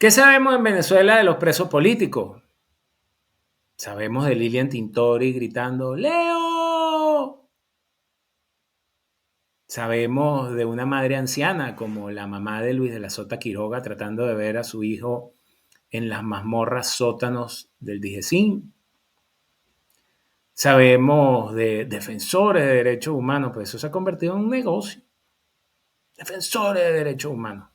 ¿Qué sabemos en Venezuela de los presos políticos? Sabemos de Lilian Tintori gritando ¡Leo! Sabemos de una madre anciana como la mamá de Luis de la Sota Quiroga tratando de ver a su hijo en las mazmorras sótanos del Dijesín. Sabemos de defensores de derechos humanos, pues eso se ha convertido en un negocio. Defensores de derechos humanos.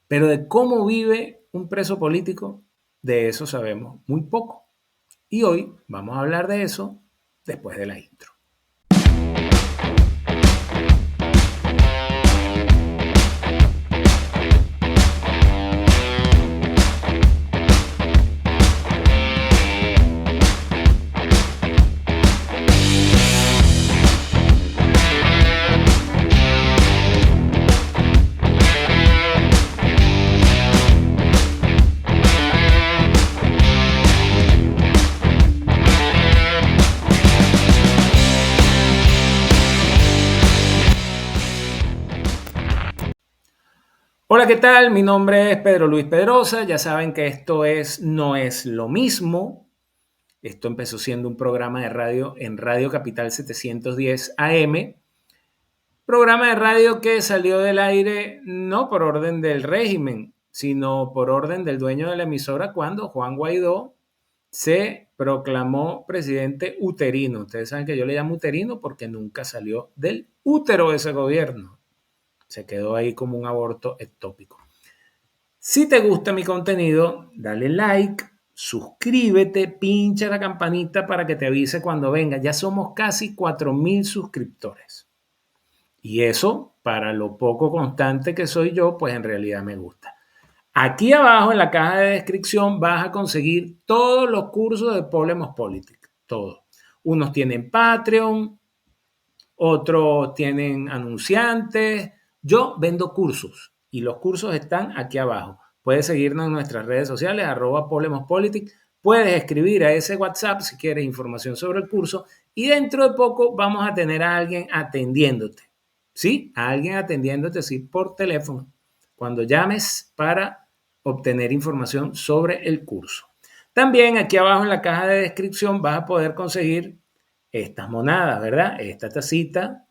Pero de cómo vive un preso político, de eso sabemos muy poco. Y hoy vamos a hablar de eso después de la intro. Hola, ¿qué tal? Mi nombre es Pedro Luis Pedrosa. Ya saben que esto No es lo mismo. Esto empezó siendo un programa de radio en Radio Capital 710 AM. Programa de radio que salió del aire no por orden del régimen, sino por orden del dueño de la emisora cuando Juan Guaidó se proclamó presidente uterino. Ustedes saben que yo le llamo uterino porque nunca salió del útero de ese gobierno. Se quedó ahí como un aborto ectópico. Si te gusta mi contenido, dale like, suscríbete, pincha la campanita para que te avise cuando venga. Ya somos casi 4.000 suscriptores. Y eso, para lo poco constante que soy yo, pues en realidad me gusta. Aquí abajo en la caja de descripción vas a conseguir todos los cursos de Polemos Politics. Todos. Unos tienen Patreon, otros tienen anunciantes. Yo vendo cursos y los cursos están aquí abajo. Puedes seguirnos en nuestras redes sociales, @PolemosPolitics. Puedes escribir a ese WhatsApp si quieres información sobre el curso y dentro de poco vamos a tener a alguien atendiéndote. ¿Sí? A alguien atendiéndote, sí, por teléfono. Cuando llames para obtener información sobre el curso. También aquí abajo en la caja de descripción vas a poder conseguir estas monadas, ¿verdad? Esta tacita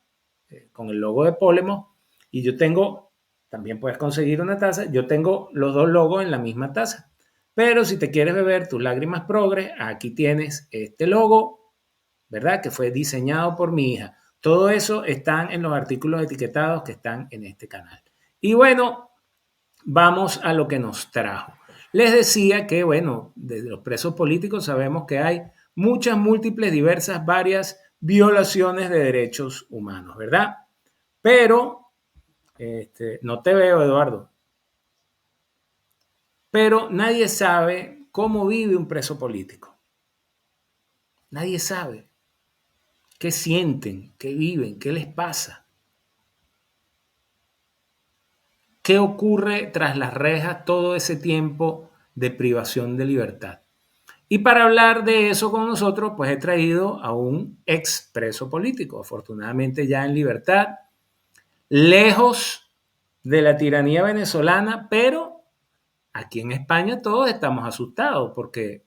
con el logo de Polemos y yo tengo, también puedes conseguir una taza, yo tengo los dos logos en la misma taza. Pero si te quieres beber tus lágrimas progres, aquí tienes este logo, ¿verdad? Que fue diseñado por mi hija. Todo eso están en los artículos etiquetados que están en este canal. Y bueno, vamos a lo que nos trajo. Les decía que, bueno, desde los presos políticos sabemos que hay muchas, múltiples, diversas, varias violaciones de derechos humanos, ¿verdad? Pero, no te veo, Eduardo, pero nadie sabe cómo vive un preso político. Nadie sabe qué sienten, qué viven, qué les pasa. ¿Qué ocurre tras las rejas todo ese tiempo de privación de libertad? Y para hablar de eso con nosotros, pues he traído a un ex preso político, afortunadamente ya en libertad, lejos de la tiranía venezolana, pero aquí en España todos estamos asustados porque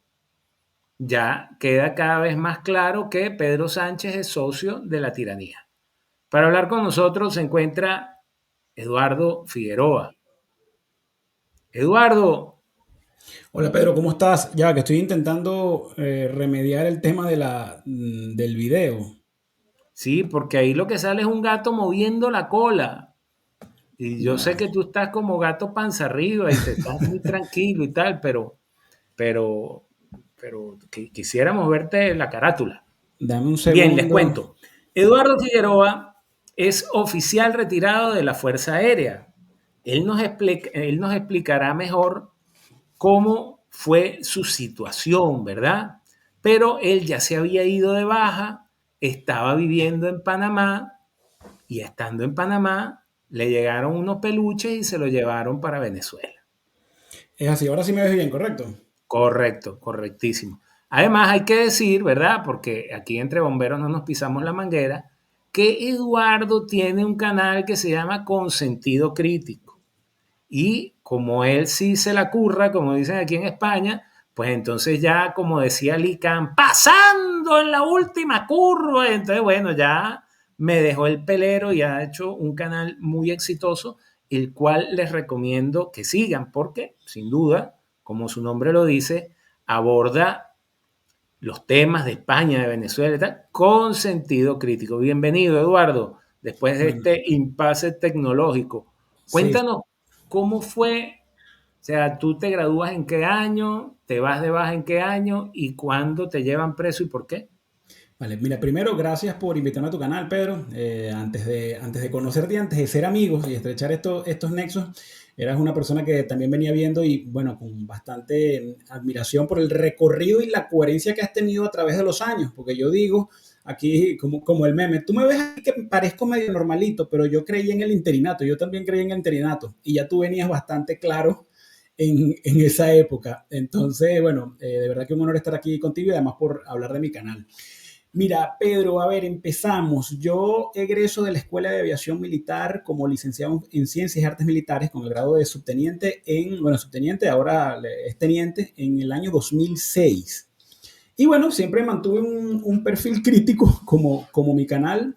ya queda cada vez más claro que Pedro Sánchez es socio de la tiranía. Para hablar con nosotros se encuentra Eduardo Figueroa. Eduardo. Hola Pedro, ¿cómo estás? Ya que estoy intentando remediar el tema del video. Sí, porque ahí lo que sale es un gato moviendo la cola. Y yo sé Nah, que tú estás como gato panza arriba y te estás muy tranquilo y tal, pero, pero quisiéramos verte la carátula. dame un Bien, les segundo. cuento. Eduardo Figueroa es oficial retirado de la Fuerza Aérea. Él nos explicará mejor cómo fue su situación, ¿verdad? Pero él ya se había ido de baja, estaba viviendo en Panamá y estando en Panamá le llegaron unos peluches y se lo llevaron para Venezuela. Es así, ahora sí me ves bien, ¿correcto? Correcto, correctísimo. Además hay que decir, ¿verdad? Porque aquí entre bomberos no nos pisamos la manguera, que Eduardo tiene un canal que se llama Consentido Crítico. Y como él sí se la curra, como dicen aquí en España, pues entonces ya, como decía Lican, pasando en la última curva. Entonces, bueno, ya me dejó el pelero y ha hecho un canal muy exitoso, el cual les recomiendo que sigan, porque sin duda, como su nombre lo dice, aborda los temas de España, de Venezuela y tal, con sentido crítico. Bienvenido, Eduardo, después de Bueno, este impasse tecnológico. sí. Cuéntanos cómo fue, o sea, tú te gradúas en qué año, te vas de baja en qué año y cuándo te llevan preso y por qué. Vale, mira, primero, gracias por invitarme a tu canal, Pedro. Antes de conocerte, antes de ser amigos y estrechar estos nexos, eras una persona que también venía viendo y, bueno, con bastante admiración por el recorrido y la coherencia que has tenido a través de los años. Porque yo digo, aquí, como el meme, tú me ves aquí que parezco medio normalito, pero yo creí en el interinato, yo también creí en el interinato y ya tú venías bastante claro en esa época. Entonces, bueno, de verdad que un honor estar aquí contigo y además por hablar de mi canal. Mira, Pedro, a ver, empezamos. Yo egreso de la Escuela de Aviación Militar como licenciado en Ciencias y Artes Militares con el grado de subteniente subteniente, ahora es teniente, en el año 2006. Y bueno, siempre mantuve un perfil crítico como mi canal.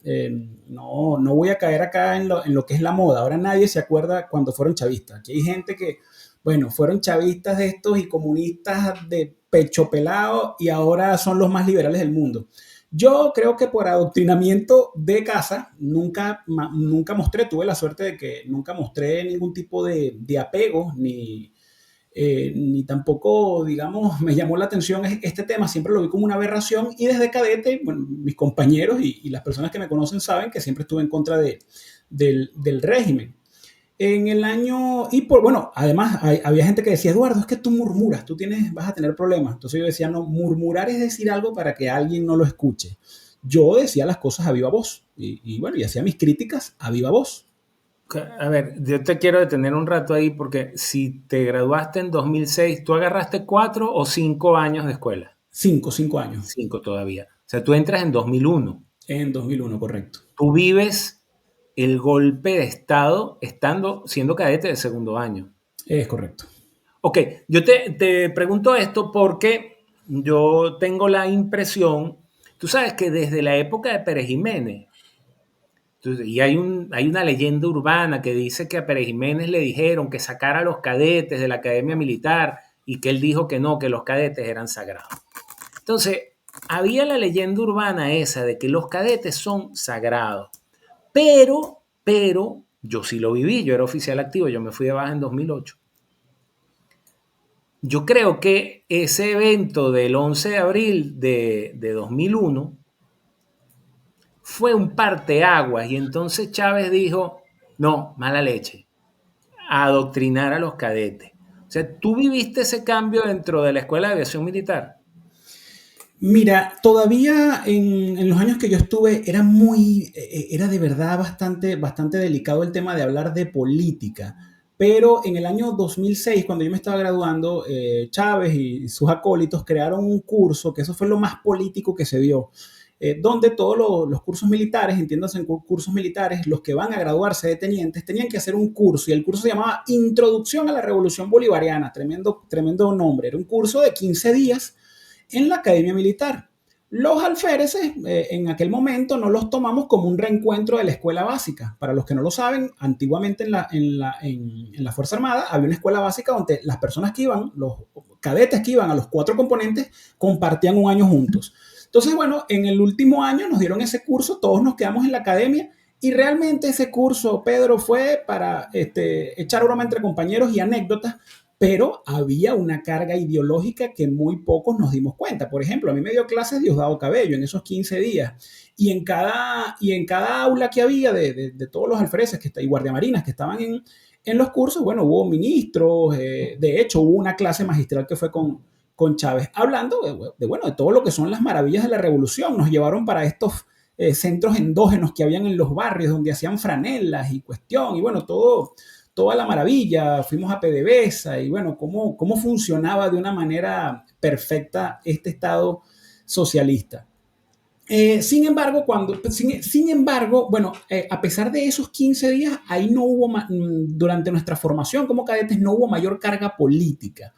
No voy a caer acá en lo que es la moda. Ahora nadie se acuerda cuando fueron chavistas. Aquí hay gente que, bueno, fueron chavistas de estos y comunistas de pecho pelado y ahora son los más liberales del mundo. Yo creo que por adoctrinamiento de casa nunca mostré, tuve la suerte de que nunca mostré ningún tipo de apego ni tampoco, digamos, me llamó la atención este tema, siempre lo vi como una aberración y desde cadete, bueno, mis compañeros y las personas que me conocen saben que siempre estuve en contra del régimen. En el año, bueno, además había gente que decía, Eduardo, es que tú murmuras, vas a tener problemas. Entonces yo decía, no, murmurar es decir algo para que alguien no lo escuche. Yo decía las cosas a viva voz y bueno, y hacía mis críticas a viva voz. A ver, yo te quiero detener un rato ahí porque si te graduaste en 2006, ¿tú agarraste 4 o 5 años de escuela? 5 años. 5 todavía. O sea, tú entras en 2001. En 2001, correcto. Tú vives el golpe de Estado siendo cadete de segundo año. Es correcto. Ok, yo te pregunto esto porque yo tengo la impresión, tú sabes que desde la época de Pérez Jiménez, y hay una leyenda urbana que dice que a Pérez Jiménez le dijeron que sacara a los cadetes de la Academia Militar y que él dijo que no, que los cadetes eran sagrados. Entonces, había la leyenda urbana esa de que los cadetes son sagrados. Pero, yo sí lo viví, yo era oficial activo, yo me fui de baja en 2008. Yo creo que ese evento del 11 de abril de 2001 fue un parteaguas y entonces Chávez dijo, no, mala leche, a adoctrinar a los cadetes. O sea, ¿tú viviste ese cambio dentro de la Escuela de Aviación Militar? Mira, todavía en los años que yo estuve era de verdad bastante delicado el tema de hablar de política. Pero en el año 2006, cuando yo me estaba graduando, Chávez y sus acólitos crearon un curso, que eso fue lo más político que se dio, donde todos los cursos militares, entiéndase en cursos militares, los que van a graduarse de tenientes, tenían que hacer un curso, y el curso se llamaba Introducción a la Revolución Bolivariana, tremendo nombre, era un curso de 15 días en la Academia Militar. Los alféreces en aquel momento no los tomamos como un reencuentro de la escuela básica. Para los que no lo saben, antiguamente en la Fuerza Armada había una escuela básica donde las personas que iban, los cadetes que iban a los 4 componentes, compartían un año juntos. Entonces, bueno, en el último año nos dieron ese curso, todos nos quedamos en la academia y realmente ese curso, Pedro, fue para echar broma entre compañeros y anécdotas, pero había una carga ideológica que muy pocos nos dimos cuenta. Por ejemplo, a mí me dio clases Diosdado Cabello en esos 15 días y en cada aula que había de todos los alfereces y guardiamarinas que estaban en los cursos, bueno, hubo ministros, de hecho hubo una clase magistral que fue con Chávez, hablando bueno, de todo lo que son las maravillas de la revolución. Nos llevaron para estos centros endógenos que habían en los barrios donde hacían franelas y cuestión, y bueno, toda la maravilla, fuimos a PDVSA y bueno, cómo funcionaba de una manera perfecta este Estado socialista. Sin embargo, bueno, a pesar de esos 15 días, ahí no hubo, durante nuestra formación como cadetes, no hubo mayor carga política.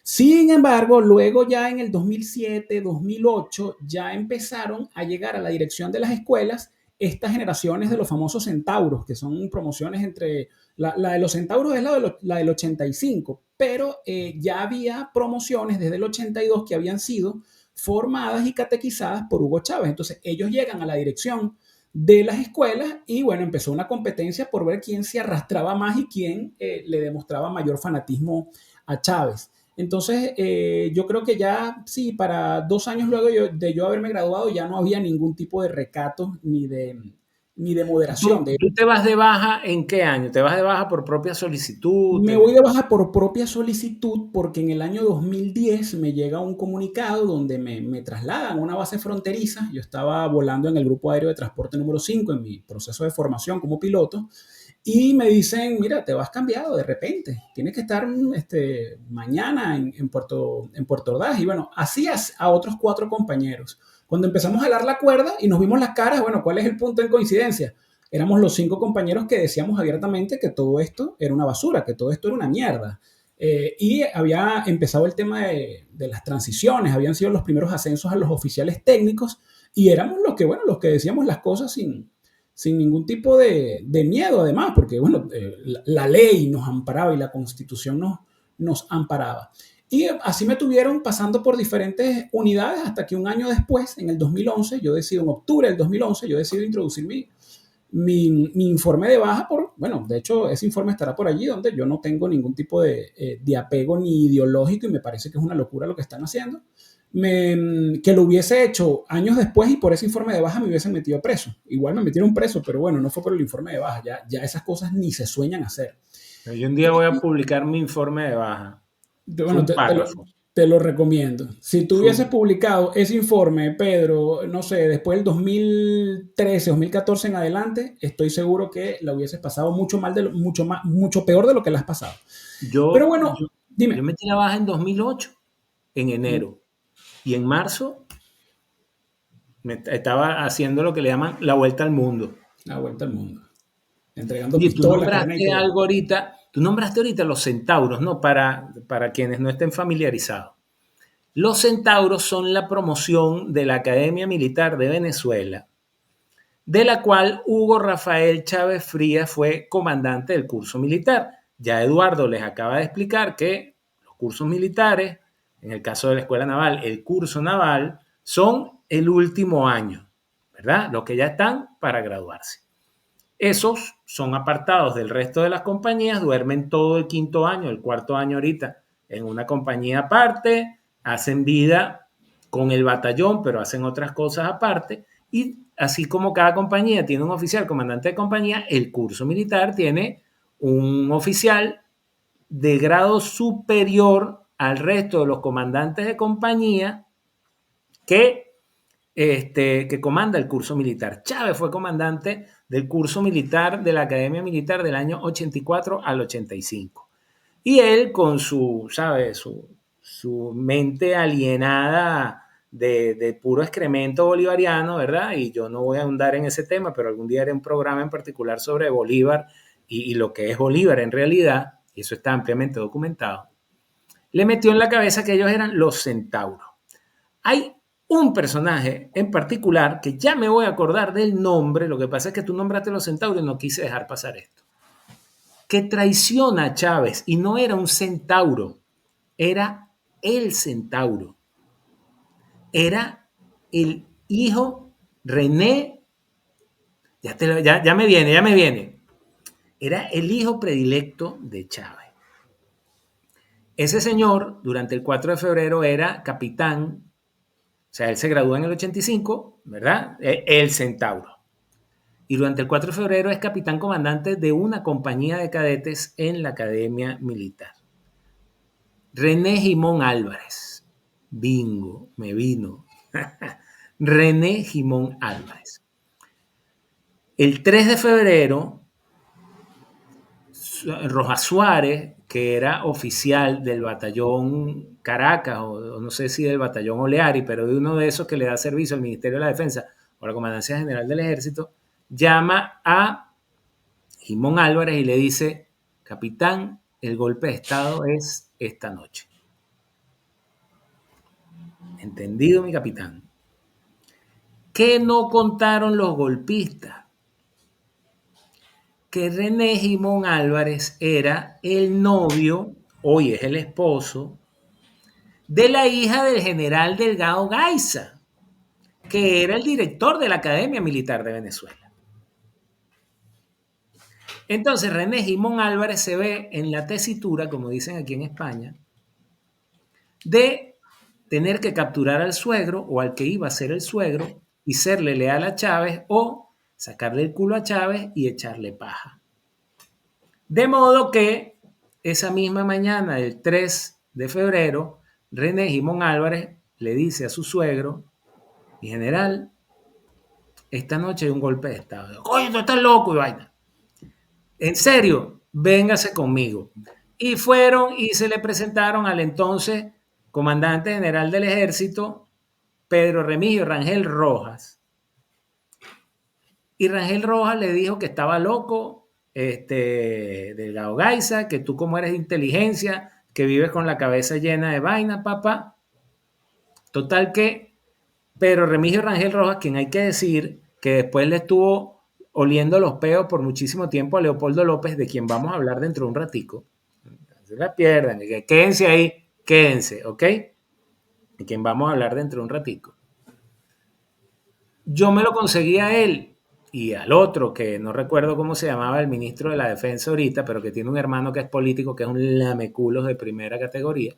Sin embargo, luego ya en el 2007, 2008, ya empezaron a llegar a la dirección de las escuelas estas generaciones de los famosos centauros, que son promociones entre, la de los centauros es la del 85, pero ya había promociones desde el 82 que habían sido formadas y catequizadas por Hugo Chávez. Entonces ellos llegan a la dirección de las escuelas y bueno, empezó una competencia por ver quién se arrastraba más y quién le demostraba mayor fanatismo a Chávez. Entonces, yo creo que ya, sí, para 2 años luego de yo haberme graduado, ya no había ningún tipo de recato ni de moderación. ¿Tú te vas de baja en qué año? ¿Te vas de baja por propia solicitud? Me voy de baja por propia solicitud porque en el año 2010 me llega un comunicado donde me trasladan a una base fronteriza. Yo estaba volando en el Grupo Aéreo de Transporte número 5 en mi proceso de formación como piloto y me dicen, mira, te vas cambiado de repente, tienes que estar mañana en Puerto Ordaz. Y bueno, así a otros 4 compañeros. Cuando empezamos a jalar la cuerda y nos vimos las caras, bueno, ¿cuál es el punto en coincidencia? Éramos los 5 compañeros que decíamos abiertamente que todo esto era una basura, que todo esto era una mierda. Y había empezado el tema de las transiciones, habían sido los primeros ascensos a los oficiales técnicos y éramos los que decíamos las cosas sin ningún tipo de miedo, además, porque bueno, la ley nos amparaba y la constitución nos amparaba. Y así me tuvieron pasando por diferentes unidades hasta que un año después, en el 2011, en octubre del 2011, yo decido introducir mi informe de baja bueno, de hecho ese informe estará por allí donde yo no tengo ningún tipo de apego ni ideológico y me parece que es una locura lo que están haciendo. Que lo hubiese hecho años después y por ese informe de baja me hubiesen metido preso. Igual me metieron preso, pero bueno, no fue por el informe de baja, ya esas cosas ni se sueñan hacer. Yo un día voy a publicar mi informe de baja. Fue Bueno, un párrafo. te lo recomiendo. Si tú Fue hubieses un- publicado ese informe, Pedro, no sé, después del 2013, 2014 en adelante, estoy seguro que la hubieses pasado mucho peor de lo que la has pasado. Pero Yo, bueno, yo, yo dime. metí la baja en 2008, en enero. Y en marzo estaba haciendo lo que le llaman la vuelta al mundo. La vuelta al mundo. Entregando Oye, pistolas, carne y todo. tú nombraste ahorita los centauros, ¿no? Para quienes no estén familiarizados. Los centauros son la promoción de la Academia Militar de Venezuela, de la cual Hugo Rafael Chávez Frías fue comandante del curso militar. Ya Eduardo les acaba de explicar que los cursos militares, en el caso de la Escuela Naval, el curso naval, son el último año, ¿verdad? Los que ya están para graduarse. Esos son apartados del resto de las compañías, duermen todo el quinto año, el cuarto año ahorita, en una compañía aparte, hacen vida con el batallón, pero hacen otras cosas aparte. Y así como cada compañía tiene un oficial comandante de compañía, el curso militar tiene un oficial de grado superior al resto de los comandantes de compañía que comanda el curso militar. Chávez fue comandante del curso militar de la Academia Militar del año 84 al 85. Y él con ¿sabes? Su mente alienada de puro excremento bolivariano, ¿verdad? Y yo no voy a ahondar en ese tema, pero algún día haré un programa en particular sobre Bolívar y lo que es Bolívar en realidad, y eso está ampliamente documentado. Le metió en la cabeza que ellos eran los centauros. Hay un personaje en particular que ya me voy a acordar del nombre, lo que pasa es que tú nombraste los centauros y no quise dejar pasar esto, que traiciona a Chávez y no era un centauro, era el centauro, era el hijo René, ya me viene, era el hijo predilecto de Chávez. Ese señor, durante el 4 de febrero, era capitán. O sea, él se graduó en el 85, ¿verdad? El Centauro. Y durante el 4 de febrero es capitán comandante de una compañía de cadetes en la Academia Militar. René Gimón Álvarez. Bingo, me vino. René Gimón Álvarez. El 3 de febrero, Rojas Suárez, que era oficial del batallón Caracas, o no sé si del batallón Oleari, pero de uno de esos que le da servicio al Ministerio de la Defensa o a la Comandancia General del Ejército, llama a Jimón Álvarez y le dice: capitán, el golpe de Estado es esta noche. ¿Entendido, mi capitán? ¿Qué no contaron los golpistas? Que René Jimón Álvarez era el novio, hoy es el esposo, de la hija del general Delgado Gaiza, que era el director de la Academia Militar de Venezuela. Entonces René Jimón Álvarez se ve en la tesitura, como dicen aquí en España, de tener que capturar al suegro o al que iba a ser el suegro y serle leal a Chávez o sacarle el culo a Chávez y echarle paja. De modo que esa misma mañana del 3 de febrero, René Jimón Álvarez le dice a su suegro: mi general, esta noche hay un golpe de Estado. Oye, tú estás loco y vaina. En serio, véngase conmigo. Y fueron y se le presentaron al entonces comandante general del ejército, Pedro Remigio Rangel Rojas. Y Rangel Rojas le dijo que estaba loco, Delgado Gaiza, que tú como eres de inteligencia, que vives con la cabeza llena de vaina, papá. Total que Pedro Remigio Rangel Rojas, quien hay que decir que después le estuvo oliendo los peos por muchísimo tiempo a Leopoldo López, de quien vamos a hablar dentro de un ratico. No se la pierdan, quédense ahí, quédense, ¿ok? De quien vamos a hablar dentro de un ratico. Yo me lo conseguí a él y al otro, que no recuerdo cómo se llamaba, el ministro de la Defensa ahorita, pero que tiene un hermano que es político, que es un lameculos de primera categoría.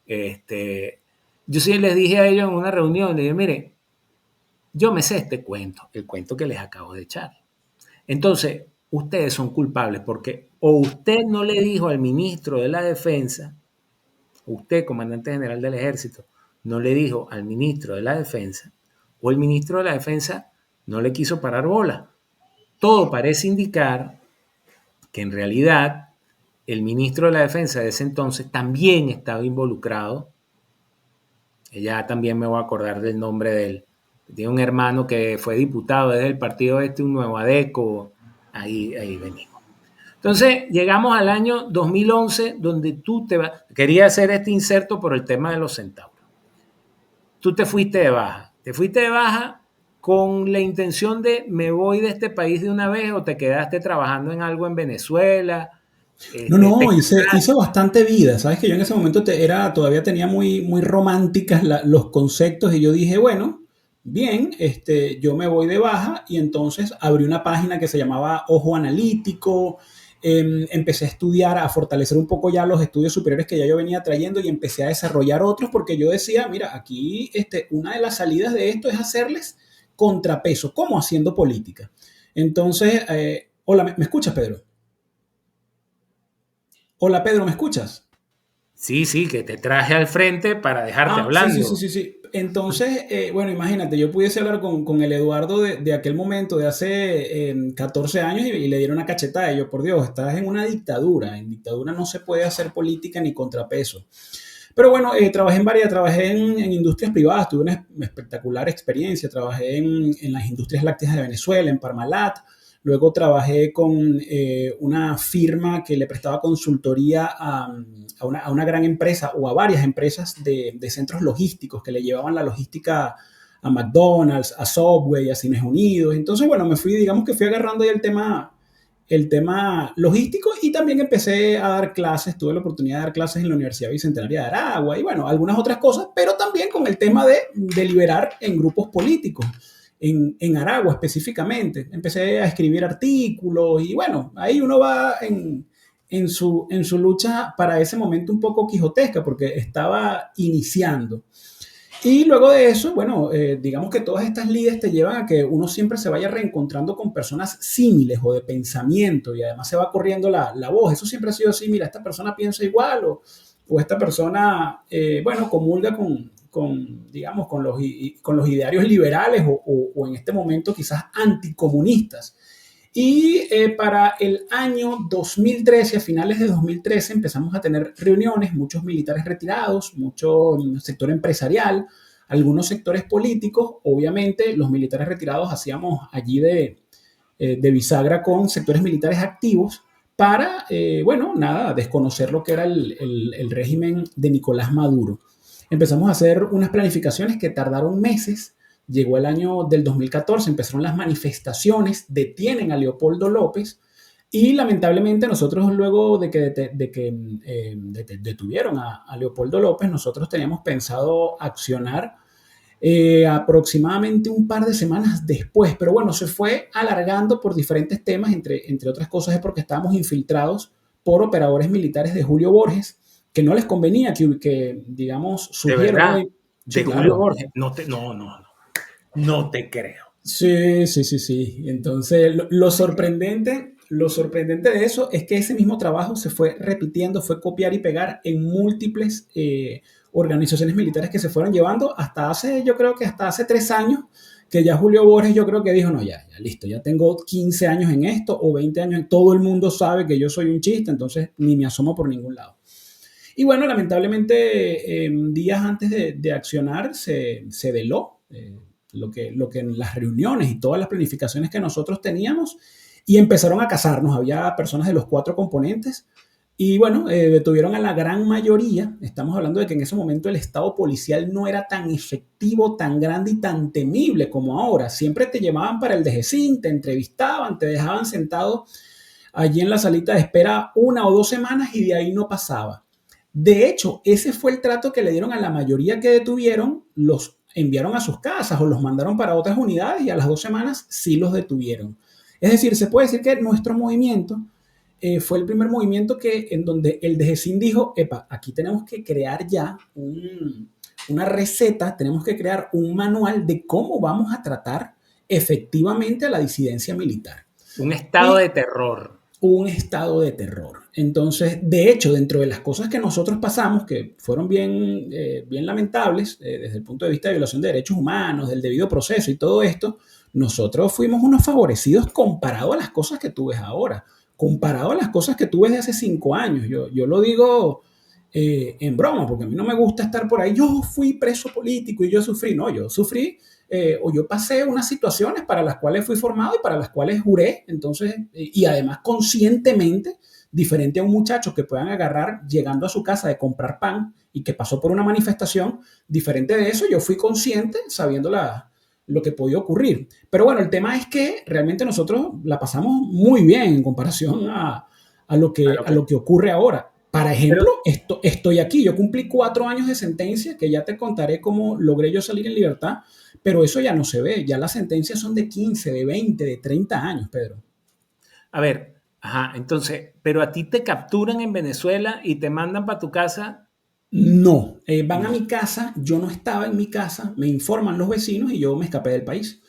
Yo sí les dije a ellos en una reunión, les dije: mire, yo me sé este cuento, el cuento que les acabo de echar. Entonces, ustedes son culpables porque o usted no le dijo al ministro de la Defensa, usted, comandante general del Ejército, no le dijo al ministro de la Defensa, o el ministro de la Defensa no le quiso parar bola. Todo parece indicar que en realidad el ministro de la Defensa de ese entonces también estaba involucrado. Ya también me voy a acordar del nombre de él. Tiene un hermano que fue diputado desde el partido un Nuevo Adeco. Ahí venimos. Entonces, llegamos al año 2011, donde tú te vas. Quería hacer este inserto por el tema de los centauros. Tú te fuiste de baja. Te fuiste de baja con la intención de: me voy de este país de una vez, o te quedaste trabajando en algo en Venezuela. No, hice bastante vida. Sabes que yo en ese momento todavía tenía muy románticas los conceptos y yo dije, bueno, bien, yo me voy de baja y entonces abrí una página que se llamaba Ojo Analítico. Empecé a estudiar, a fortalecer un poco ya los estudios superiores que ya yo venía trayendo y empecé a desarrollar otros porque yo decía, mira, aquí una de las salidas de esto es hacerles contrapeso, como haciendo política. Entonces, hola, ¿me escuchas, Pedro? Hola, Pedro, ¿me escuchas? Sí, que te traje al frente para dejarte hablando. Sí. Entonces, bueno, imagínate, yo pudiese hablar con el Eduardo de aquel momento, de hace 14 años, y le dieron una cachetada. Y yo, por Dios, estás en una dictadura. En dictadura no se puede hacer política ni contrapeso. Pero bueno, trabajé en industrias privadas, tuve una espectacular experiencia. Trabajé en las industrias lácteas de Venezuela, en Parmalat. Luego trabajé con una firma que le prestaba consultoría a una gran empresa o a varias empresas de centros logísticos que le llevaban la logística a McDonald's, a Subway, a Cines Unidos. Entonces, bueno, digamos que fui agarrando ya el tema logístico y también empecé a dar clases, tuve la oportunidad de dar clases en la Universidad Bicentenaria de Aragua y bueno, algunas otras cosas, pero también con el tema de deliberar en grupos políticos. En Aragua específicamente. Empecé a escribir artículos y bueno, ahí uno va en su lucha para ese momento un poco quijotesca porque estaba iniciando. Y luego de eso, bueno, digamos que todas estas lides te llevan a que uno siempre se vaya reencontrando con personas símiles o de pensamiento y además se va corriendo la voz. Eso siempre ha sido así, mira, esta persona piensa igual o esta persona, bueno, comulga digamos, con los idearios liberales o en este momento quizás anticomunistas. Y para el año 2013, a finales de 2013, empezamos a tener reuniones, muchos militares retirados, mucho sector empresarial, algunos sectores políticos. Obviamente, los militares retirados hacíamos allí de bisagra con sectores militares activos para, bueno, nada, desconocer lo que era el régimen de Nicolás Maduro. Empezamos a hacer unas planificaciones que tardaron meses. Llegó el año del 2014, empezaron las manifestaciones, detienen a Leopoldo López y lamentablemente nosotros luego de que detuvieron a Leopoldo López, nosotros teníamos pensado accionar aproximadamente un par de semanas después, pero bueno, se fue alargando por diferentes temas, entre otras cosas es porque estábamos infiltrados por operadores militares de Julio Borges, que no les convenía que digamos, De surgieron verdad, hoy. de Sí, Julio claro. Borges. No te creo. Sí, sí, sí, sí. Entonces, lo sorprendente de eso es que ese mismo trabajo se fue repitiendo, fue copiar y pegar en múltiples organizaciones militares que se fueron llevando hasta hace, yo creo que hasta hace 3 años, que ya Julio Borges yo creo que dijo, no, ya, ya, listo, ya tengo 15 años en esto o 20 años, todo el mundo sabe que yo soy un chiste, entonces ni me asomo por ningún lado. Y bueno, lamentablemente, días antes de accionar se veló lo que en las reuniones y todas las planificaciones que nosotros teníamos y empezaron a casarnos. Había personas de los 4 componentes y bueno, detuvieron a la gran mayoría. Estamos hablando de que en ese momento el Estado policial no era tan efectivo, tan grande y tan temible como ahora. Siempre te llamaban para el DGCIN, te entrevistaban, te dejaban sentado allí en la salita de espera 1 o 2 semanas y de ahí no pasaba. De hecho, ese fue el trato que le dieron a la mayoría que detuvieron, los enviaron a sus casas o los mandaron para otras unidades y a las 2 semanas sí los detuvieron. Es decir, se puede decir que nuestro movimiento fue el primer movimiento en donde el DGCIN dijo, epa, aquí tenemos que crear ya una receta, tenemos que crear un manual de cómo vamos a tratar efectivamente a la disidencia militar. Un estado Y de terror. un estado de terror. Entonces, de hecho, dentro de las cosas que nosotros pasamos, que fueron bien lamentables desde el punto de vista de violación de derechos humanos, del debido proceso y todo esto, nosotros fuimos unos favorecidos comparado a las cosas que tú ves ahora, comparado a las cosas que tú ves de hace 5 años. Yo lo digo en broma, porque a mí no me gusta estar por ahí, yo fui preso político y yo sufrí. No, yo sufrí o yo pasé unas situaciones para las cuales fui formado y para las cuales juré, entonces, y además conscientemente, diferente a un muchacho que puedan agarrar llegando a su casa de comprar pan y que pasó por una manifestación, diferente de eso, yo fui consciente sabiendo lo que podía ocurrir. Pero bueno, el tema es que realmente nosotros la pasamos muy bien en comparación a lo que ocurre ahora. Para Pero, ejemplo, estoy aquí, yo cumplí 4 años de sentencia, que ya te contaré cómo logré yo salir en libertad, pero eso ya no se ve, ya las sentencias son de 15, de 20, de 30 años, Pedro. a ver, ajá, entonces, pero a ti te capturan en Venezuela y te mandan para tu casa. No, van a No. mi casa, yo no estaba en mi casa, me informan los vecinos y yo me escapé del país.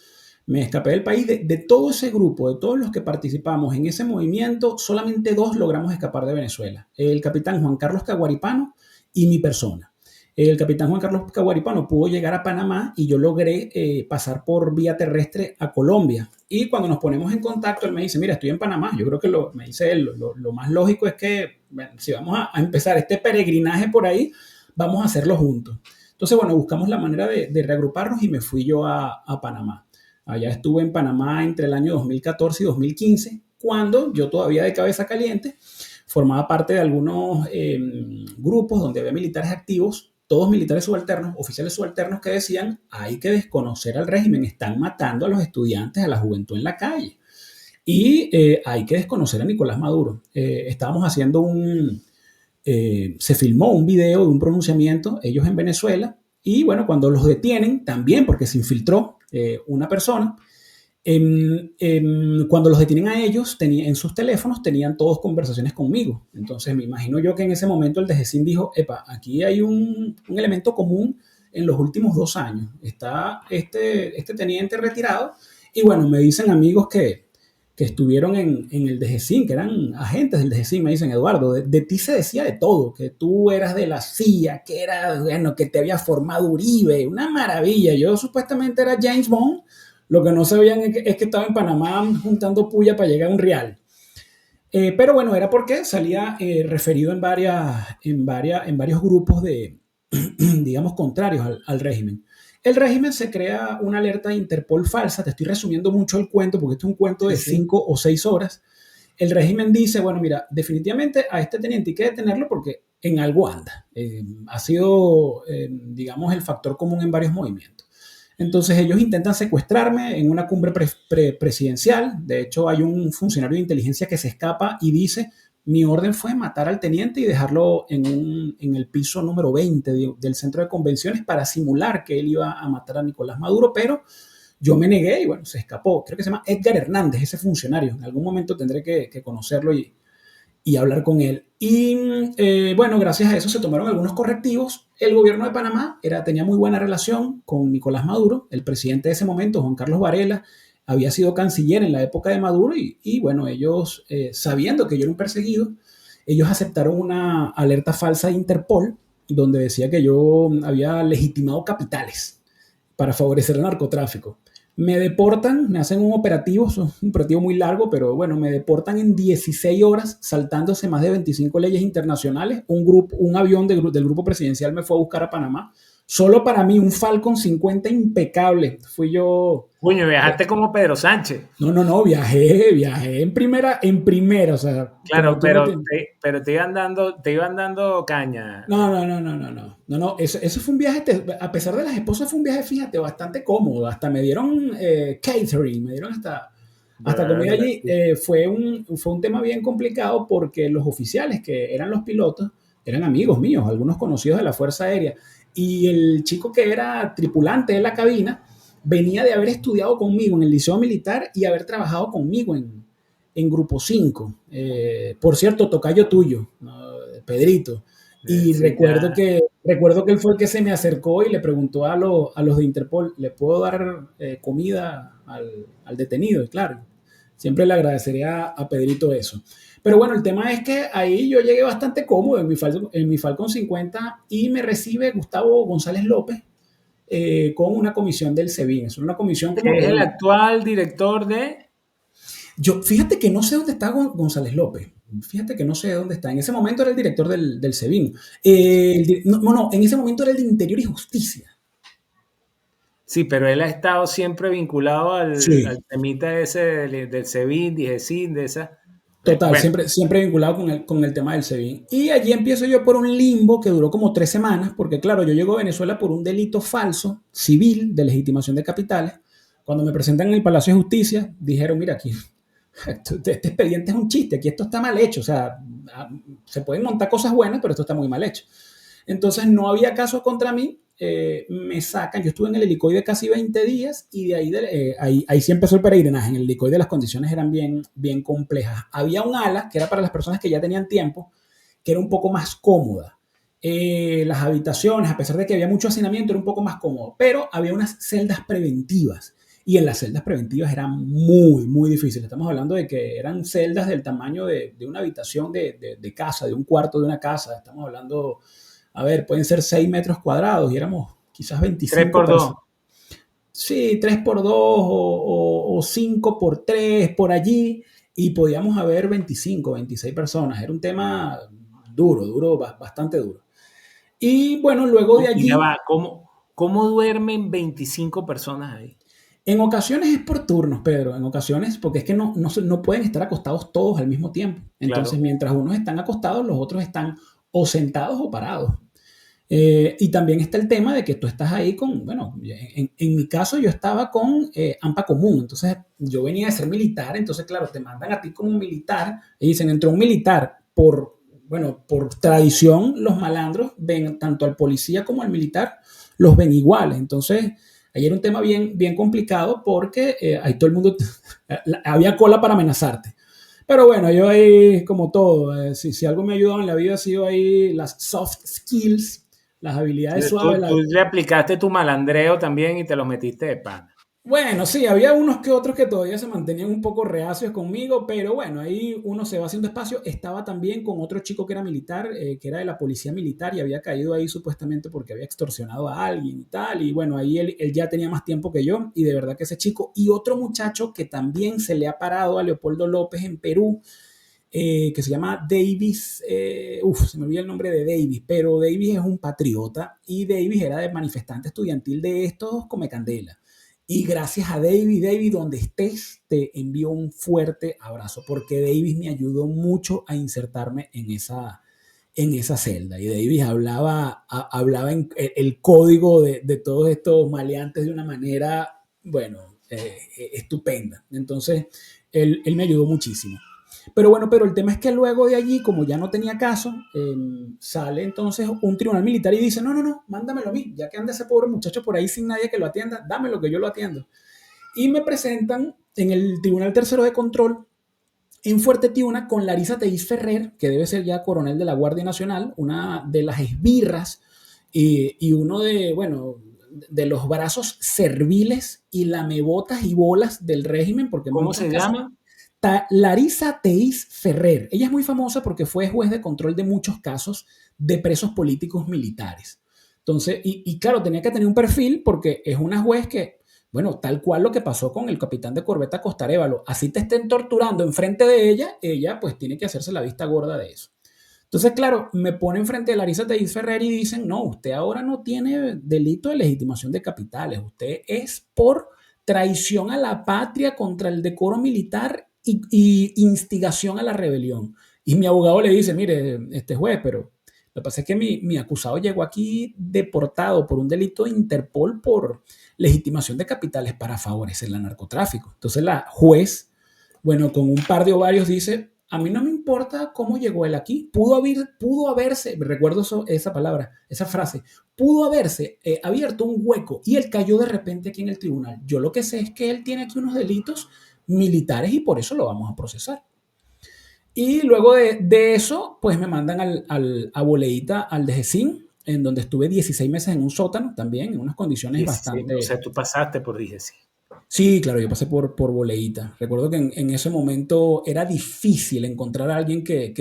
Me escapé del país de todo ese grupo, de todos los que participamos en ese movimiento, solamente 2 logramos escapar de Venezuela. El capitán Juan Carlos Caguaripano y mi persona. El capitán Juan Carlos Caguaripano pudo llegar a Panamá y yo logré pasar por vía terrestre a Colombia. Y cuando nos ponemos en contacto, él me dice, mira, estoy en Panamá. Yo creo que me dice él, lo más lógico es que, bueno, si vamos a empezar este peregrinaje por ahí, vamos a hacerlo juntos. Entonces, bueno, buscamos la manera de reagruparnos y me fui yo a Panamá. Allá estuve en Panamá entre el año 2014 y 2015, cuando yo todavía de cabeza caliente formaba parte de algunos grupos donde había militares activos, todos militares subalternos, oficiales subalternos que decían, hay que desconocer al régimen, están matando a los estudiantes, a la juventud en la calle. Y hay que desconocer a Nicolás Maduro. Estábamos haciendo se filmó un video de un pronunciamiento, ellos en Venezuela, y bueno, cuando los detienen, también porque se infiltró una persona, cuando los detienen a ellos, en sus teléfonos tenían todos conversaciones conmigo. Entonces me imagino yo que en ese momento el DGCIN dijo, epa, aquí hay un elemento común en los últimos 2 años. Está este teniente retirado y bueno, me dicen amigos que estuvieron en el DGCIN, que eran agentes del DGCIN, me dicen, Eduardo, de ti se decía de todo, que tú eras de la CIA, bueno, que te había formado Uribe, una maravilla. Yo supuestamente era James Bond, Lo que no sabían es que estaba en Panamá juntando puya para llegar a un real. Pero bueno, era porque salía referido en varios grupos de, digamos, contrarios al régimen. El régimen se crea una alerta de Interpol falsa. Te estoy resumiendo mucho el cuento porque esto es un cuento Sí, de sí. 5 o 6 horas. El régimen dice, bueno, mira, definitivamente a este teniente hay que detenerlo porque en algo anda. Ha sido, digamos, el factor común en varios movimientos. Entonces ellos intentan secuestrarme en una cumbre presidencial. De hecho, hay un funcionario de inteligencia que se escapa y dice, mi orden fue matar al teniente y dejarlo en el piso número 20 del centro de convenciones para simular que él iba a matar a Nicolás Maduro, pero yo me negué y bueno, se escapó. Creo que se llama Edgar Hernández, ese funcionario. En algún momento tendré que conocerlo y hablar con él. Y bueno, gracias a eso se tomaron algunos correctivos. El gobierno de Panamá tenía muy buena relación con Nicolás Maduro, el presidente de ese momento, Juan Carlos Varela, había sido canciller en la época de Maduro y bueno, ellos, sabiendo que yo era un perseguido, ellos aceptaron una alerta falsa de Interpol donde decía que yo había legitimado capitales para favorecer el narcotráfico. Me deportan, me hacen un operativo muy largo, pero bueno, me deportan en 16 horas, saltándose más de 25 leyes internacionales. Un avión del grupo presidencial me fue a buscar a Panamá. Solo para mí, un Falcon 50 impecable. Fui yo. Coño, eh, viajaste como Pedro Sánchez. no, no, no, viajé en primera, o sea, como Claro, tú no pero tienes. te iban dando caña. No, no, no, no, no, no, no, no, eso fue un viaje, a pesar de las esposas, fue un viaje, fíjate, bastante cómodo, hasta me dieron catering, me dieron hasta comida Verdad, allí. sí. Fue un tema bien complicado porque los oficiales que eran los pilotos eran amigos míos, algunos conocidos de la Fuerza Aérea, y el chico que era tripulante de la cabina venía de haber estudiado conmigo en el Liceo Militar y haber trabajado conmigo en Grupo 5. Por cierto, tocayo tuyo, ¿no? Pedrito. Y Sí, ya. recuerdo que él fue el que se me acercó y le preguntó a los de Interpol, ¿le puedo dar comida al detenido? Y claro, siempre le agradecería a Pedrito eso. Pero bueno, el tema es que ahí yo llegué bastante cómodo en mi Falcon 50 y me recibe Gustavo González López con una comisión del SEBIN. Es una comisión como Que que, es el bueno, actual director de. fíjate que no sé dónde está González López. Fíjate que no sé dónde está. En ese momento era el director del SEBIN. No, no, no, en ese momento era el de Interior y Justicia. Sí, pero él ha estado siempre vinculado al Sí, temita ese del SEBIN, DIGESIN, de esa. total, Bueno, siempre vinculado con el tema del SEBIN. Y allí empiezo yo por un limbo que duró como 3 semanas, porque claro, yo llego a Venezuela por un delito falso, civil, de legitimación de capitales. Cuando me presentan en el Palacio de Justicia, dijeron, mira, aquí este expediente es un chiste, aquí esto está mal hecho, o sea, se pueden montar cosas buenas, pero esto está muy mal hecho. Entonces no había caso contra mí, me sacan, yo estuve en el helicoide casi 20 días y de ahí sí empezó el peregrinaje. En el helicoide las condiciones eran bien, bien complejas. Había un ala que era para las personas que ya tenían tiempo, que era un poco más cómoda. Las habitaciones, a pesar de que había mucho hacinamiento, era un poco más cómodo, pero había unas celdas preventivas y en las celdas preventivas eran muy, muy difíciles. Estamos hablando de que eran celdas del tamaño de una habitación de casa, de un cuarto de una casa. Estamos hablando, a ver, pueden ser 6 metros cuadrados y éramos quizás tres 25 por dos. personas. Sí, 3 por 2 o 5 por 3 por allí, y podíamos haber 25, 26 personas. Era un tema duro, duro, bastante duro. Y bueno, luego de Y ya allí, va, ¿cómo duermen 25 personas ahí? en ocasiones es por turnos, Pedro, en ocasiones, porque es que no pueden estar acostados todos al mismo tiempo. Entonces, Claro. mientras unos están acostados, los otros están o sentados o parados. Y también está el tema de que tú estás ahí con, bueno, en mi caso yo estaba con AMPA común, entonces yo venía de ser militar, entonces claro, te mandan a ti como militar y dicen, entró un militar bueno, por tradición los malandros ven tanto al policía como al militar, los ven iguales, entonces ahí era un tema bien, bien complicado porque ahí todo el mundo, había cola para amenazarte. Pero bueno, yo ahí, como todo, si algo me ha ayudado en la vida ha sido ahí las soft skills, las habilidades Tú, suaves. tú le aplicaste tu malandreo también y te lo metiste de pana. Bueno, sí, había unos que otros que todavía se mantenían un poco reacios conmigo, pero bueno, ahí uno se va haciendo espacio. Estaba también con otro chico que era militar, que era de la policía militar y había caído ahí supuestamente porque había extorsionado a alguien y tal. Y bueno, ahí él ya tenía más tiempo que yo y de verdad que ese chico y otro muchacho que también se le ha parado a Leopoldo López en Perú, que se llama Davis, se me olvidó el nombre de Davis, pero Davis es un patriota y Davis era de manifestante estudiantil de estos come candela. Y gracias a Davis, donde estés, te envío un fuerte abrazo, porque Davis me ayudó mucho a insertarme en esa celda. Y Davis hablaba en el código de todos estos maleantes de una manera, bueno, estupenda. Entonces, él me ayudó muchísimo. Pero bueno, pero el tema es que luego de allí, como ya no tenía caso, sale entonces un tribunal militar y dice, no, no, no, mándamelo a mí, ya que anda ese pobre muchacho por ahí sin nadie que lo atienda, dámelo que yo lo atiendo. Y me presentan en el Tribunal Tercero de Control en Fuerte Tiuna con Larisa Teis Ferrer, que debe ser ya coronel de la Guardia Nacional, una de las esbirras y uno de, bueno, de los brazos serviles y lamebotas y bolas del régimen, porque en ¿Cómo muchos se casos llama? Larisa Teis Ferrer. Ella es muy famosa porque fue juez de control de muchos casos de presos políticos militares. Entonces, y claro, tenía que tener un perfil porque es una juez que, bueno, tal cual lo que pasó con el capitán de corbeta Costarévalo, así te estén torturando enfrente de ella, ella pues tiene que hacerse la vista gorda de eso. Entonces, claro, me ponen frente a Larisa Teis Ferrer y dicen, no, usted ahora no tiene delito de legitimación de capitales, usted es por traición a la patria contra el decoro militar y instigación a la rebelión. Y mi abogado le dice, mire, este juez, pero lo que pasa es que mi acusado llegó aquí deportado por un delito de Interpol por legitimación de capitales para favorecer el narcotráfico. Entonces la juez, bueno, con un par de ovarios dice, a mí no me importa cómo llegó él aquí, pudo haberse, recuerdo esa palabra, esa frase, pudo haberse abierto un hueco y él cayó de repente aquí en el tribunal. Yo lo que sé es que él tiene aquí unos delitos militares y por eso lo vamos a procesar. Y luego de eso, pues me mandan a Boleíta, al de Gesín, en donde estuve 16 meses en un sótano también, en unas condiciones 16, o bastante. sea, tú pasaste por DGC. Sí, claro, yo pasé por Boleíta. Recuerdo que en ese momento era difícil encontrar a alguien que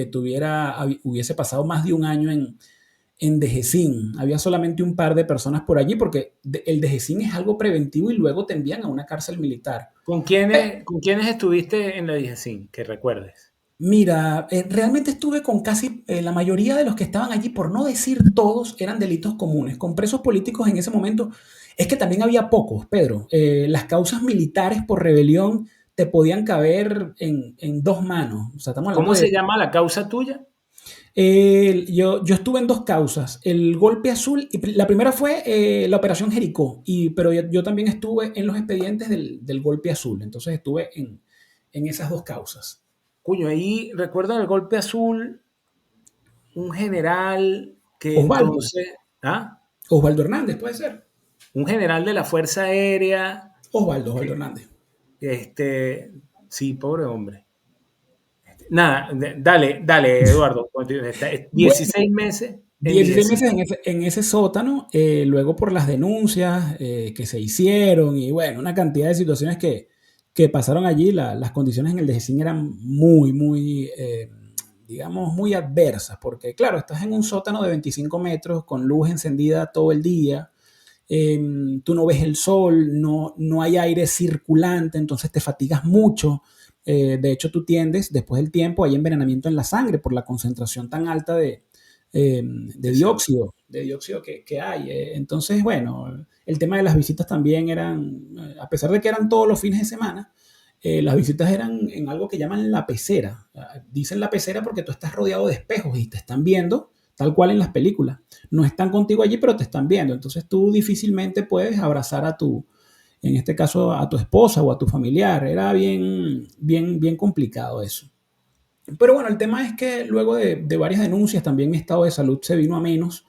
hubiese pasado más de un año en Dejecín. Había solamente un par de personas por allí porque el Dejecín es algo preventivo y luego te envían a una cárcel militar. Con quiénes estuviste en la DGC? Que recuerdes. Mira, realmente estuve con casi la mayoría de los que estaban allí, por no decir todos, eran delitos comunes. Con presos políticos en ese momento, es que también había pocos, Pedro. Las causas militares por rebelión te podían caber en dos manos. O sea, estamos hablando ¿Cómo se de. llama la causa tuya? Yo estuve en dos causas. El golpe azul, y la primera fue la operación Jericó, pero yo también estuve en los expedientes del golpe azul. Entonces estuve en esas dos causas. Cuño, ahí recuerdo el golpe azul, un general que Osvaldo, entonces, ¿ah? Osvaldo Hernández, puede ser. Un general de la Fuerza Aérea, Osvaldo Hernández. este, sí, pobre hombre. Nada, dale, Eduardo. 16 meses en 16 DGC. meses en ese sótano, luego por las denuncias que se hicieron y bueno, una cantidad de situaciones que pasaron allí, las condiciones en el DGCIN eran muy, muy, digamos, muy adversas, porque claro, estás en un sótano de 25 metros con luz encendida todo el día, tú no ves el sol, no hay aire circulante, entonces te fatigas mucho. De hecho, tú tiendes, después del tiempo, hay envenenamiento en la sangre por la concentración tan alta de dióxido que hay. Entonces, bueno, el tema de las visitas también eran, a pesar de que eran todos los fines de semana, las visitas eran en algo que llaman la pecera. Dicen la pecera porque tú estás rodeado de espejos y te están viendo tal cual en las películas. No están contigo allí, pero te están viendo. Entonces tú difícilmente puedes abrazar en este caso, a tu esposa o a tu familiar. Era bien, bien, bien complicado eso. Pero bueno, el tema es que luego de varias denuncias, también mi estado de salud se vino a menos,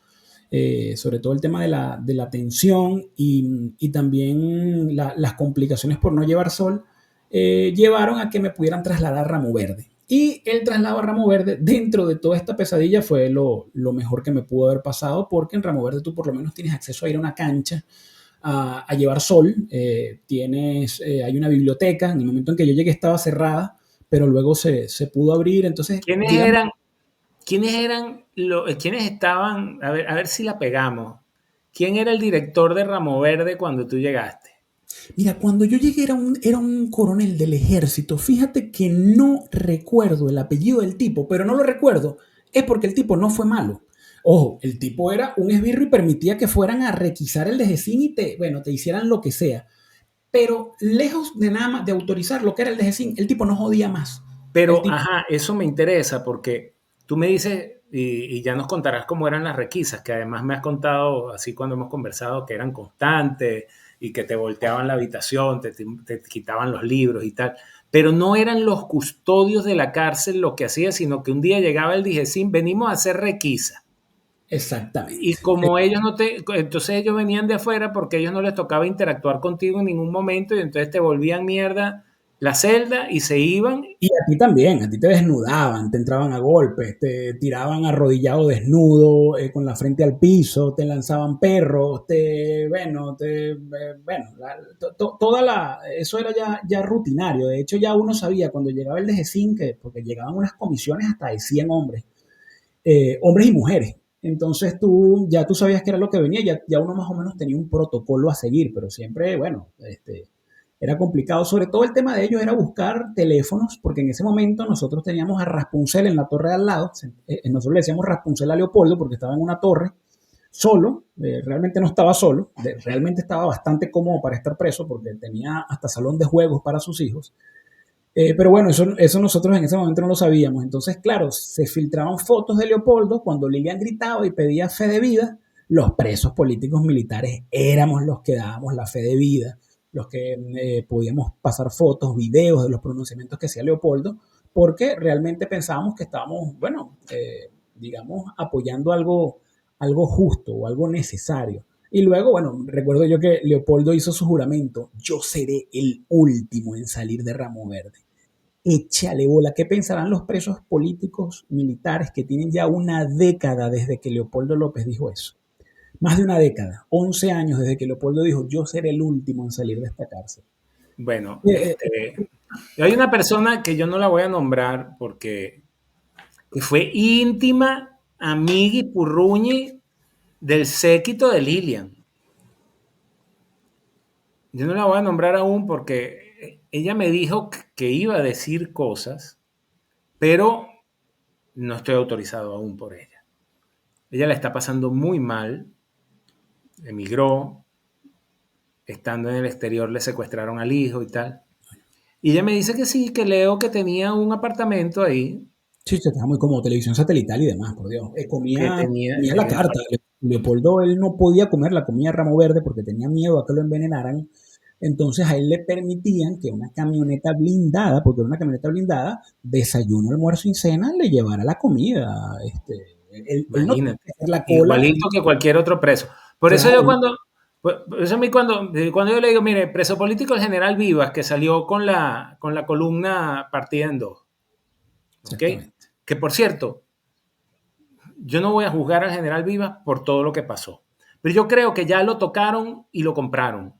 sobre todo el tema de la tensión y también las complicaciones por no llevar sol, llevaron a que me pudieran trasladar a Ramo Verde. Y el traslado a Ramo Verde, dentro de toda esta pesadilla, fue lo mejor que me pudo haber pasado, porque en Ramo Verde tú por lo menos tienes acceso a ir a una cancha, a llevar sol. Hay una biblioteca, en el momento en que yo llegué estaba cerrada, pero luego se pudo abrir, entonces, ¿Quiénes digamos, eran, quiénes estaban, a ver si la pegamos? ¿Quién era el director de Ramo Verde cuando tú llegaste? mira, cuando yo llegué era un coronel del ejército. Fíjate que no recuerdo el apellido del tipo, pero no lo recuerdo. Es porque el tipo no fue malo. Ojo, el tipo era un esbirro y permitía que fueran a requisar el DGCIN y bueno, te hicieran lo que sea. Pero lejos de nada más de autorizar lo que era el DGCIN, el tipo no jodía más. El Pero, tipo, ajá, eso me interesa porque tú me dices, y ya nos contarás cómo eran las requisas, que además me has contado, así cuando hemos conversado, que eran constantes y que te volteaban la habitación, te quitaban los libros y tal. Pero no eran los custodios de la cárcel lo que hacía, sino que un día llegaba el DGCIN, venimos a hacer requisa. Y exactamente. como ellos no te, entonces ellos venían de afuera porque a ellos no les tocaba interactuar contigo en ningún momento y entonces te volvían mierda la celda y se iban. Y a ti también, a ti te desnudaban, te entraban a golpes, te tiraban arrodillado desnudo, con la frente al piso, te lanzaban perros, eso era ya rutinario. De hecho, ya uno sabía cuando llegaba el DGCIN, porque llegaban unas comisiones hasta de 100 hombres, hombres y mujeres. Entonces ya tú sabías que era lo que venía, ya uno más o menos tenía un protocolo a seguir, pero siempre, bueno, era complicado. Sobre todo el tema de ellos era buscar teléfonos, porque en ese momento nosotros teníamos a Raspuncel en la torre de al lado. Nosotros le decíamos Raspuncel a Leopoldo porque estaba en una torre solo, realmente no estaba solo, realmente estaba bastante cómodo para estar preso porque tenía hasta salón de juegos para sus hijos. Pero bueno, eso nosotros en ese momento no lo sabíamos. Entonces, claro, se filtraban fotos de Leopoldo cuando Lilian gritaba y pedía fe de vida. Los presos políticos militares éramos los que dábamos la fe de vida, los que podíamos pasar fotos, videos de los pronunciamientos que hacía Leopoldo, porque realmente pensábamos que estábamos, bueno, digamos, apoyando algo justo o algo necesario. Y luego, bueno, recuerdo yo que Leopoldo hizo su juramento: yo seré el último en salir de Ramo Verde. Échale bola. ¿Qué pensarán los presos políticos militares que tienen ya una década desde que Leopoldo López dijo eso? Más de una década, 11 años desde que Leopoldo dijo: yo seré el último en salir de esta cárcel. Bueno, Eh, hay una persona que yo no la voy a nombrar porque que fue íntima, amiga y purruñi del séquito de Lilian. Yo no la voy a nombrar aún porque ella me dijo que iba a decir cosas, pero no estoy autorizado aún por ella. Ella la está pasando muy mal, emigró, estando en el exterior le secuestraron al hijo y tal. Y ella me dice que sí, que Leo que tenía un apartamento ahí, sí, se estaba muy como televisión satelital y demás, por Dios. que Comía la tenía carta. Leopoldo, él no podía comer la comida Ramo Verde porque tenía miedo a que lo envenenaran. Entonces a él le permitían que una camioneta blindada, porque era una camioneta blindada, desayuno, almuerzo y cena, le llevara la comida. Él no tenía imagínate, que hacer la cola. igualito que cualquier otro preso. Por eso yo Claro, por eso a mí cuando yo le digo, mire, preso político el general Vivas, que salió con la columna partida en dos, ¿ok? exactamente. Que por cierto, yo no voy a juzgar al general Vivas por todo lo que pasó, pero yo creo que ya lo tocaron y lo compraron.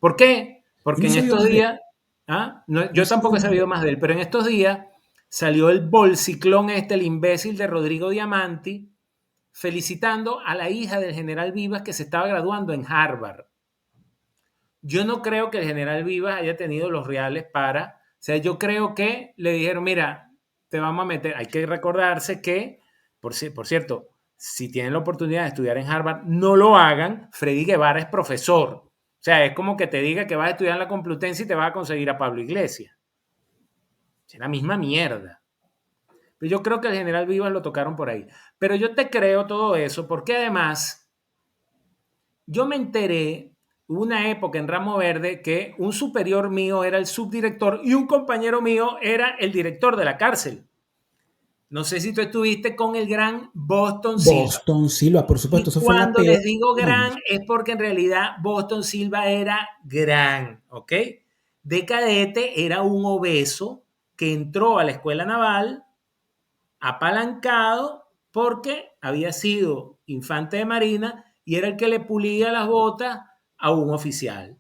¿Por qué? Y Porque no en se vio estos más de él. días, ¿ah? No, No yo se vio tampoco he más de sabido él. más de él, pero en estos días salió el bolsiclón el imbécil de Rodrigo Diamanti, felicitando a la hija del general Vivas que se estaba graduando en Harvard. Yo no creo que el general Vivas haya tenido los reales para, o sea, yo creo que le dijeron, mira, te vamos a meter, hay que recordarse que, por cierto, si tienen la oportunidad de estudiar en Harvard, no lo hagan, Freddy Guevara es profesor. O sea, es como que te diga que vas a estudiar en la Complutense y te vas a conseguir a Pablo Iglesias. Es la misma mierda. Pero yo creo que el general Vivas lo tocaron por ahí. Pero yo te creo todo eso porque además yo me enteré, hubo una época en Ramo Verde que un superior mío era el subdirector y un compañero mío era el director de la cárcel. No sé si tú estuviste con el gran Boston Silva. Boston Silva, por supuesto, Y eso fue la cuando peor. les digo No, gran es porque en realidad Boston Silva era gran, ¿ok? De cadete era un obeso que entró a la escuela naval apalancado porque había sido infante de marina y era el que le pulía las botas a un oficial.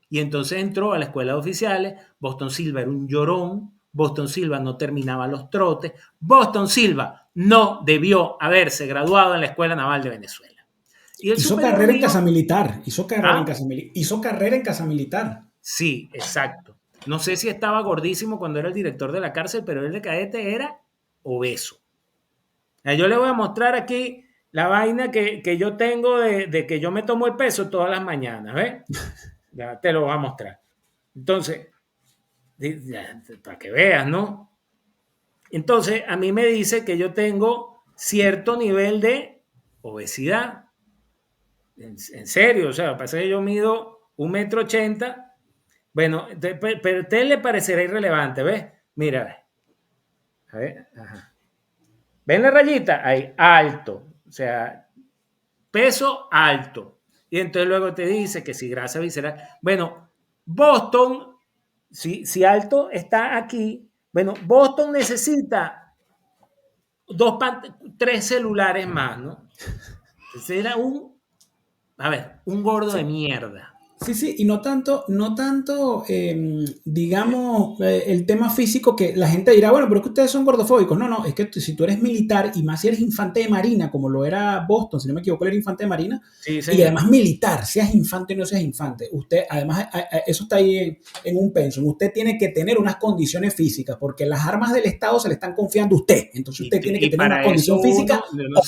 Y entonces entró a la escuela de oficiales. Boston Silva era un llorón. Boston Silva no terminaba los trotes. Boston Silva no debió haberse graduado en la Escuela Naval de Venezuela. Y el Hizo superior carrera en mío, casa militar. ¿ah? Hizo carrera en casa militar. Sí, exacto. No sé si estaba gordísimo cuando era el director de la cárcel, pero el de cadete era obeso. Yo le voy a mostrar aquí la vaina que yo tengo de que yo me tomo el peso todas las mañanas, ¿ves? Ya te lo voy a mostrar. Entonces, para que veas, ¿no? Entonces, a mí me dice que yo tengo cierto nivel de obesidad. En serio, o sea, pasa que yo mido 1,80 m. Bueno, pero a usted le parecerá irrelevante, ¿ves? Mira, a ver, ajá. ¿Ven la rayita? Ahí, alto. O sea, peso alto. Y entonces luego te dice que si grasa visceral. Bueno, Boston, si alto está aquí, bueno, Boston necesita tres celulares más, ¿no? Entonces era un gordo de Sí. mierda. Sí, sí, y no tanto, digamos, el tema físico que la gente dirá, bueno, pero es que ustedes son gordofóbicos. No, no, es que si tú eres militar y más si eres infante de marina, como lo era Boston, si no me equivoco, él era infante de marina, Sí, y señor. además militar, seas infante o no seas infante, usted, además, eso está ahí en un pensum, usted tiene que tener unas condiciones físicas, porque las armas del Estado se le están confiando a usted, entonces usted tiene que Y tener una para eso condición física, uno,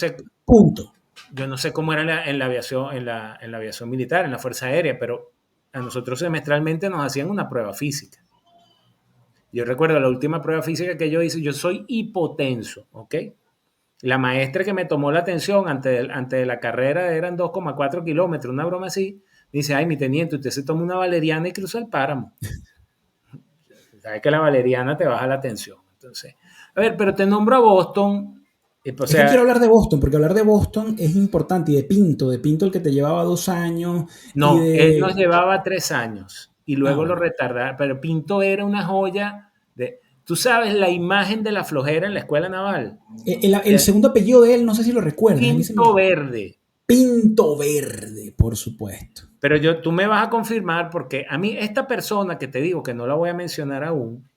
punto. yo no sé cómo era en la aviación, en la aviación militar, en la Fuerza Aérea, pero a nosotros semestralmente nos hacían una prueba física. Yo recuerdo la última prueba física que yo hice, yo soy hipotenso, ¿ok? La maestra que me tomó la atención antes de la carrera eran 2,4 kilómetros, una broma así. Dice, ay, mi teniente, usted se toma una valeriana y cruza el páramo. Sabes que la valeriana te baja la tensión. Entonces, a ver, pero te nombro a Boston. O Es que quiero sea, hablar de Boston, porque hablar de Boston es importante, y de Pinto el que te llevaba 2 años, y no, él nos de... llevaba 3 años y Ah, luego lo bueno. retardaron. Pero Pinto era una joya de. Tú sabes la imagen de la flojera en la escuela naval. El segundo apellido de él, no sé si lo recuerdas, a mí se me... Pinto verde. Pinto Verde, por supuesto. Pero tú me vas a confirmar porque a mí esta persona que te digo que no la voy a mencionar aún,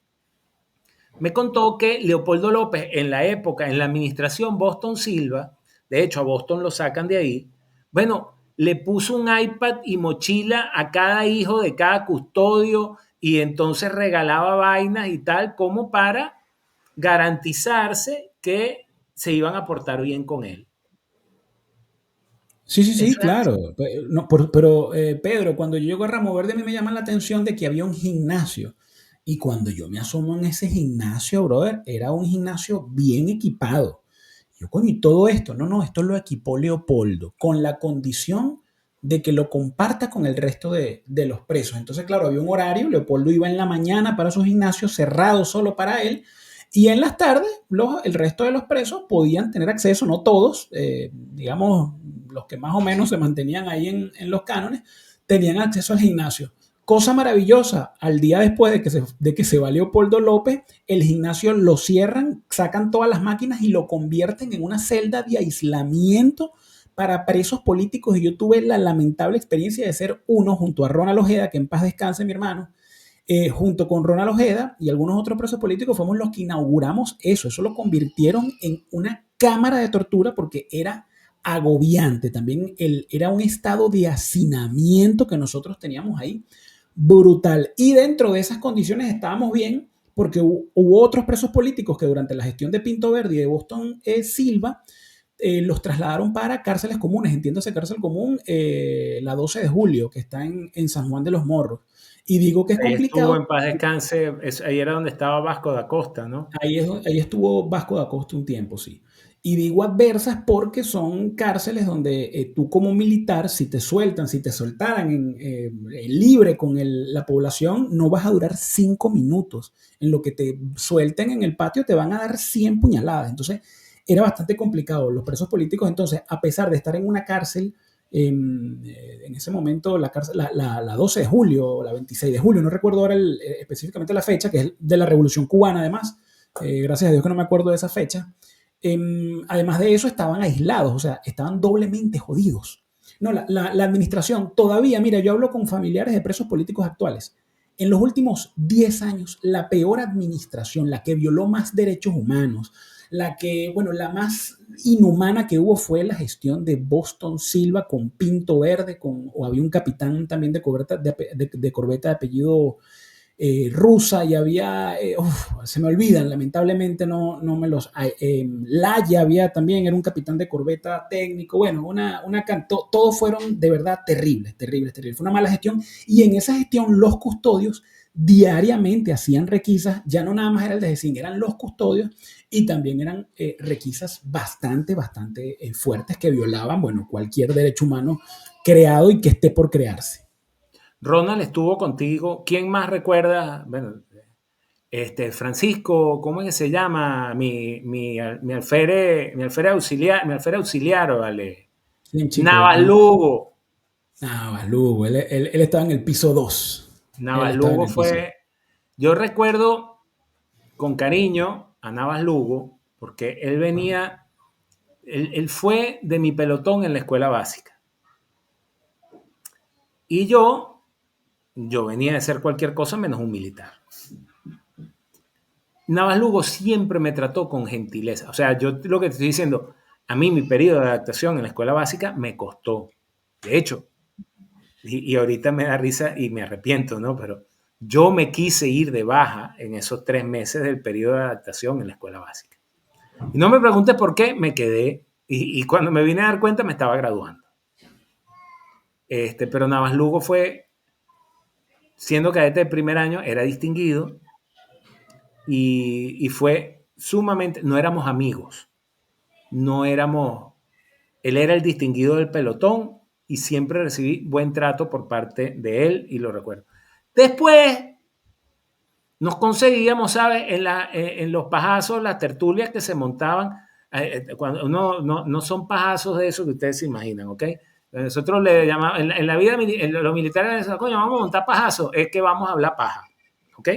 me contó que Leopoldo López en la época, en la administración Boston Silva, de hecho a Boston lo sacan de ahí, bueno, le puso un iPad y mochila a cada hijo de cada custodio y entonces regalaba vainas y tal como para garantizarse que se iban a portar bien con él. Sí, sí, sí, Eso es claro. así. No, Pedro, cuando yo llego a Ramo Verde, a mí me llama la atención de que había un gimnasio. Y cuando yo me asomo en ese gimnasio, brother, era un gimnasio bien equipado. Yo, coño, y todo esto, no, no, esto lo equipó Leopoldo, con la condición de que lo comparta con el resto de los presos. Entonces, claro, había un horario, Leopoldo iba en la mañana para su gimnasio cerrado solo para él, y en las tardes el resto de los presos podían tener acceso, no todos, digamos, los que más o menos se mantenían ahí en los cánones, tenían acceso al gimnasio. Cosa maravillosa, al día después de que se va Leopoldo López, el gimnasio lo cierran, sacan todas las máquinas y lo convierten en una celda de aislamiento para presos políticos. Y yo tuve la lamentable experiencia de ser uno junto a Ronald Ojeda, que en paz descanse mi hermano, junto con Ronald Ojeda y algunos otros presos políticos, fuimos los que inauguramos eso. Eso lo convirtieron en una cámara de tortura porque era agobiante. También era un estado de hacinamiento que nosotros teníamos ahí brutal. Y dentro de esas condiciones estábamos bien porque hubo otros presos políticos que durante la gestión de Pinto Verde y de Boston Silva los trasladaron para cárceles comunes, entiéndase cárcel común, la 12 de julio, que está en San Juan de los Morros. Y digo que es Ahí estuvo complicado, en paz descanse, ahí era donde estaba Vasco da Costa, ¿no? ahí estuvo Vasco da Costa un tiempo, sí. Y digo adversas porque son cárceles donde tú como militar, si te sueltan, si te soltaran libre con la población, no vas a durar 5 minutos. En lo que te suelten en el patio te van a dar 100 puñaladas. Entonces era bastante complicado. Los presos políticos entonces, a pesar de estar en una cárcel, en ese momento la, cárcel, la 12 de julio, la 26 de julio, no recuerdo ahora específicamente la fecha, que es de la Revolución Cubana además, gracias a Dios que no me acuerdo de esa fecha. Además de eso estaban aislados, o sea, estaban doblemente jodidos. No, la administración todavía, mira, yo hablo con familiares de presos políticos actuales. En los últimos 10 años, la peor administración, la que violó más derechos humanos, la que, bueno, la más inhumana que hubo fue la gestión de Boston Silva con Pinto Verde, o había un capitán también de corbeta de apellido rusa y había, se me olvidan, lamentablemente no me los... Laya había también, era un capitán de corbeta técnico, bueno, todos fueron de verdad terribles, terribles, terribles. Fue una mala gestión y en esa gestión los custodios diariamente hacían requisas, ya no nada más era el de Gesín, eran los custodios y también eran requisas bastante, bastante fuertes que violaban, bueno, cualquier derecho humano creado y que esté por crearse. Ronald estuvo contigo. ¿Quién más recuerda? Bueno, Francisco, ¿cómo es que se llama? Mi alférez auxiliar, vale. Bien, chico. Navas Lugo. Navas Lugo, él estaba en el piso 2. Él Navas estaba en Lugo el piso. fue. Yo recuerdo con cariño a Navas Lugo porque él venía. Él fue de mi pelotón en la escuela básica. Y yo venía de ser cualquier cosa menos un militar. Navas Lugo siempre me trató con gentileza. O sea, yo lo que te estoy diciendo, a mí mi periodo de adaptación en la escuela básica me costó. De hecho, y ahorita me da risa y me arrepiento, ¿no? Pero yo me quise ir de baja en esos 3 meses del periodo de adaptación en la escuela básica. Y no me preguntes por qué, me quedé. Y cuando me vine a dar cuenta me estaba graduando. Pero Navas Lugo fue, siendo cadete de primer año, era distinguido y fue sumamente, no éramos amigos, no éramos, él era el distinguido del pelotón y siempre recibí buen trato por parte de él y lo recuerdo. Después nos conseguíamos, ¿sabes? En los pajazos, las tertulias que se montaban, cuando no son pajazos de eso que ustedes se imaginan, ¿ok? Nosotros le llamamos, en la vida, los militares dicen, coño, vamos a montar pajazos, es que vamos a hablar paja, ¿ok?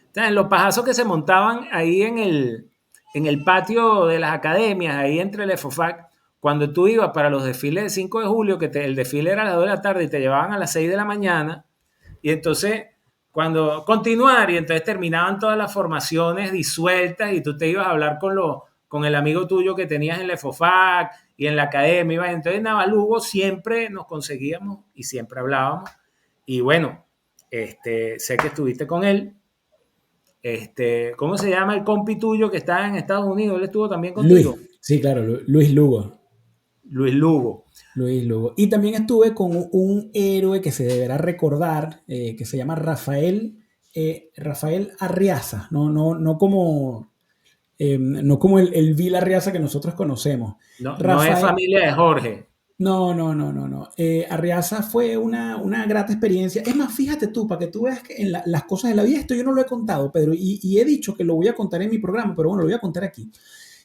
Entonces, los pajazos que se montaban ahí en el patio de las academias, ahí entre el EFOFAC, cuando tú ibas para los desfiles del 5 de julio, el desfile era a las 2 de la tarde y te llevaban a las 6 de la mañana, y entonces cuando continuar, y entonces terminaban todas las formaciones disueltas y tú te ibas a hablar con el amigo tuyo que tenías en la EFOFAC y en la academia, entonces en Navalugo siempre nos conseguíamos y siempre hablábamos, y bueno, sé que estuviste con él. ¿Cómo se llama el compi tuyo que está en Estados Unidos? Él estuvo también contigo. Luis, sí, claro, Luis Lugo. Luis Lugo. Luis Lugo. Y también estuve con un héroe que se deberá recordar, que se llama Rafael Arriaza, no como, no como el Vil Arriaza que nosotros conocemos. No es Rafael, familia de Jorge. no. Arriaza fue una grata experiencia. Es más, fíjate tú, para que tú veas que en las cosas de la vida, esto yo no lo he contado, Pedro, y he dicho que lo voy a contar en mi programa, pero bueno, lo voy a contar aquí.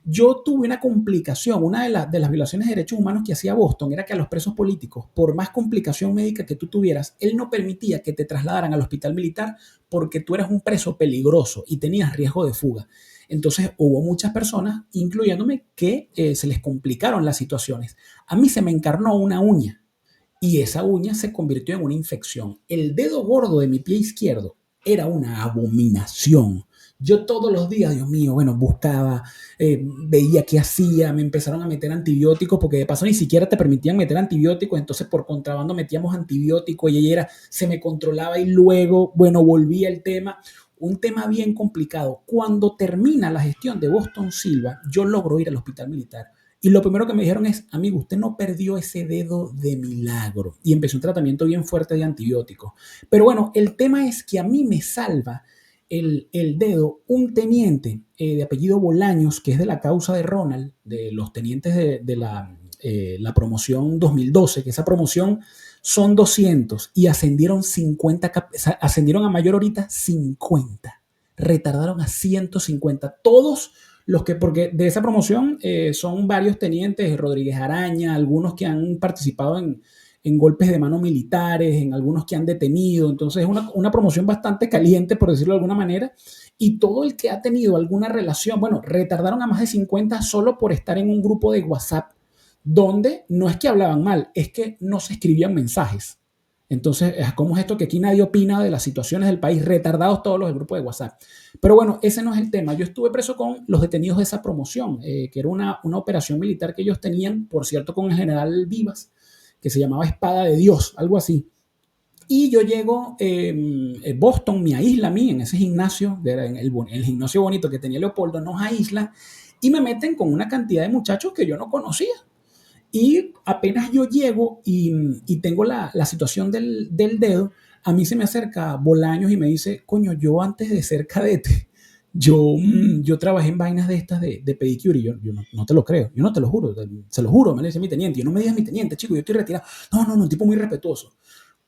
Yo tuve una complicación, una de las violaciones de derechos humanos que hacía Boston era que a los presos políticos, por más complicación médica que tú tuvieras, él no permitía que te trasladaran al hospital militar porque tú eras un preso peligroso y tenías riesgo de fuga. Entonces hubo muchas personas, incluyéndome, que se les complicaron las situaciones. A mí se me encarnó una uña y esa uña se convirtió en una infección. El dedo gordo de mi pie izquierdo era una abominación. Yo todos los días, Dios mío, bueno, buscaba, veía qué hacía, me empezaron a meter antibióticos, porque de paso ni siquiera te permitían meter antibióticos, entonces por contrabando metíamos antibióticos y ella se me controlaba y luego, bueno, volvía el tema. Un tema bien complicado. Cuando termina la gestión de Boston Silva, yo logro ir al hospital militar. Y lo primero que me dijeron es, amigo, usted no perdió ese dedo de milagro. Y empezó un tratamiento bien fuerte de antibióticos. Pero bueno, el tema es que a mí me salva el dedo un teniente de apellido Bolaños, que es de la causa de Ronald, de los tenientes de la promoción 2012, que esa promoción son 200 y ascendieron 50, ascendieron a mayor ahorita 50, retardaron a 150, todos los que, porque de esa promoción son varios tenientes, Rodríguez Araña, algunos que han participado en golpes de mano militares, en algunos que han detenido, entonces es una promoción bastante caliente, por decirlo de alguna manera, y todo el que ha tenido alguna relación, bueno, retardaron a más de 50 solo por estar en un grupo de WhatsApp donde no es que hablaban mal, es que no se escribían mensajes. Entonces, ¿cómo es esto que aquí nadie opina de las situaciones del país? Retardados todos los del grupo de WhatsApp. Pero bueno, ese no es el tema. Yo estuve preso con los detenidos de esa promoción, que era una operación militar que ellos tenían, por cierto, con el general Vivas, que se llamaba Espada de Dios, algo así. Y yo llego Boston, me aísla a mí en ese gimnasio, en el gimnasio bonito que tenía Leopoldo, nos aísla y me meten con una cantidad de muchachos que yo no conocía. Y apenas yo llego y tengo la situación del dedo, a mí se me acerca Bolaños y me dice, coño, yo antes de ser cadete, yo trabajé en vainas de estas de pedicure y yo no te lo creo, yo no te lo juro, se lo juro, me lo dice mi teniente, yo no me digas mi teniente, chico, yo estoy retirado. No, un tipo muy respetuoso.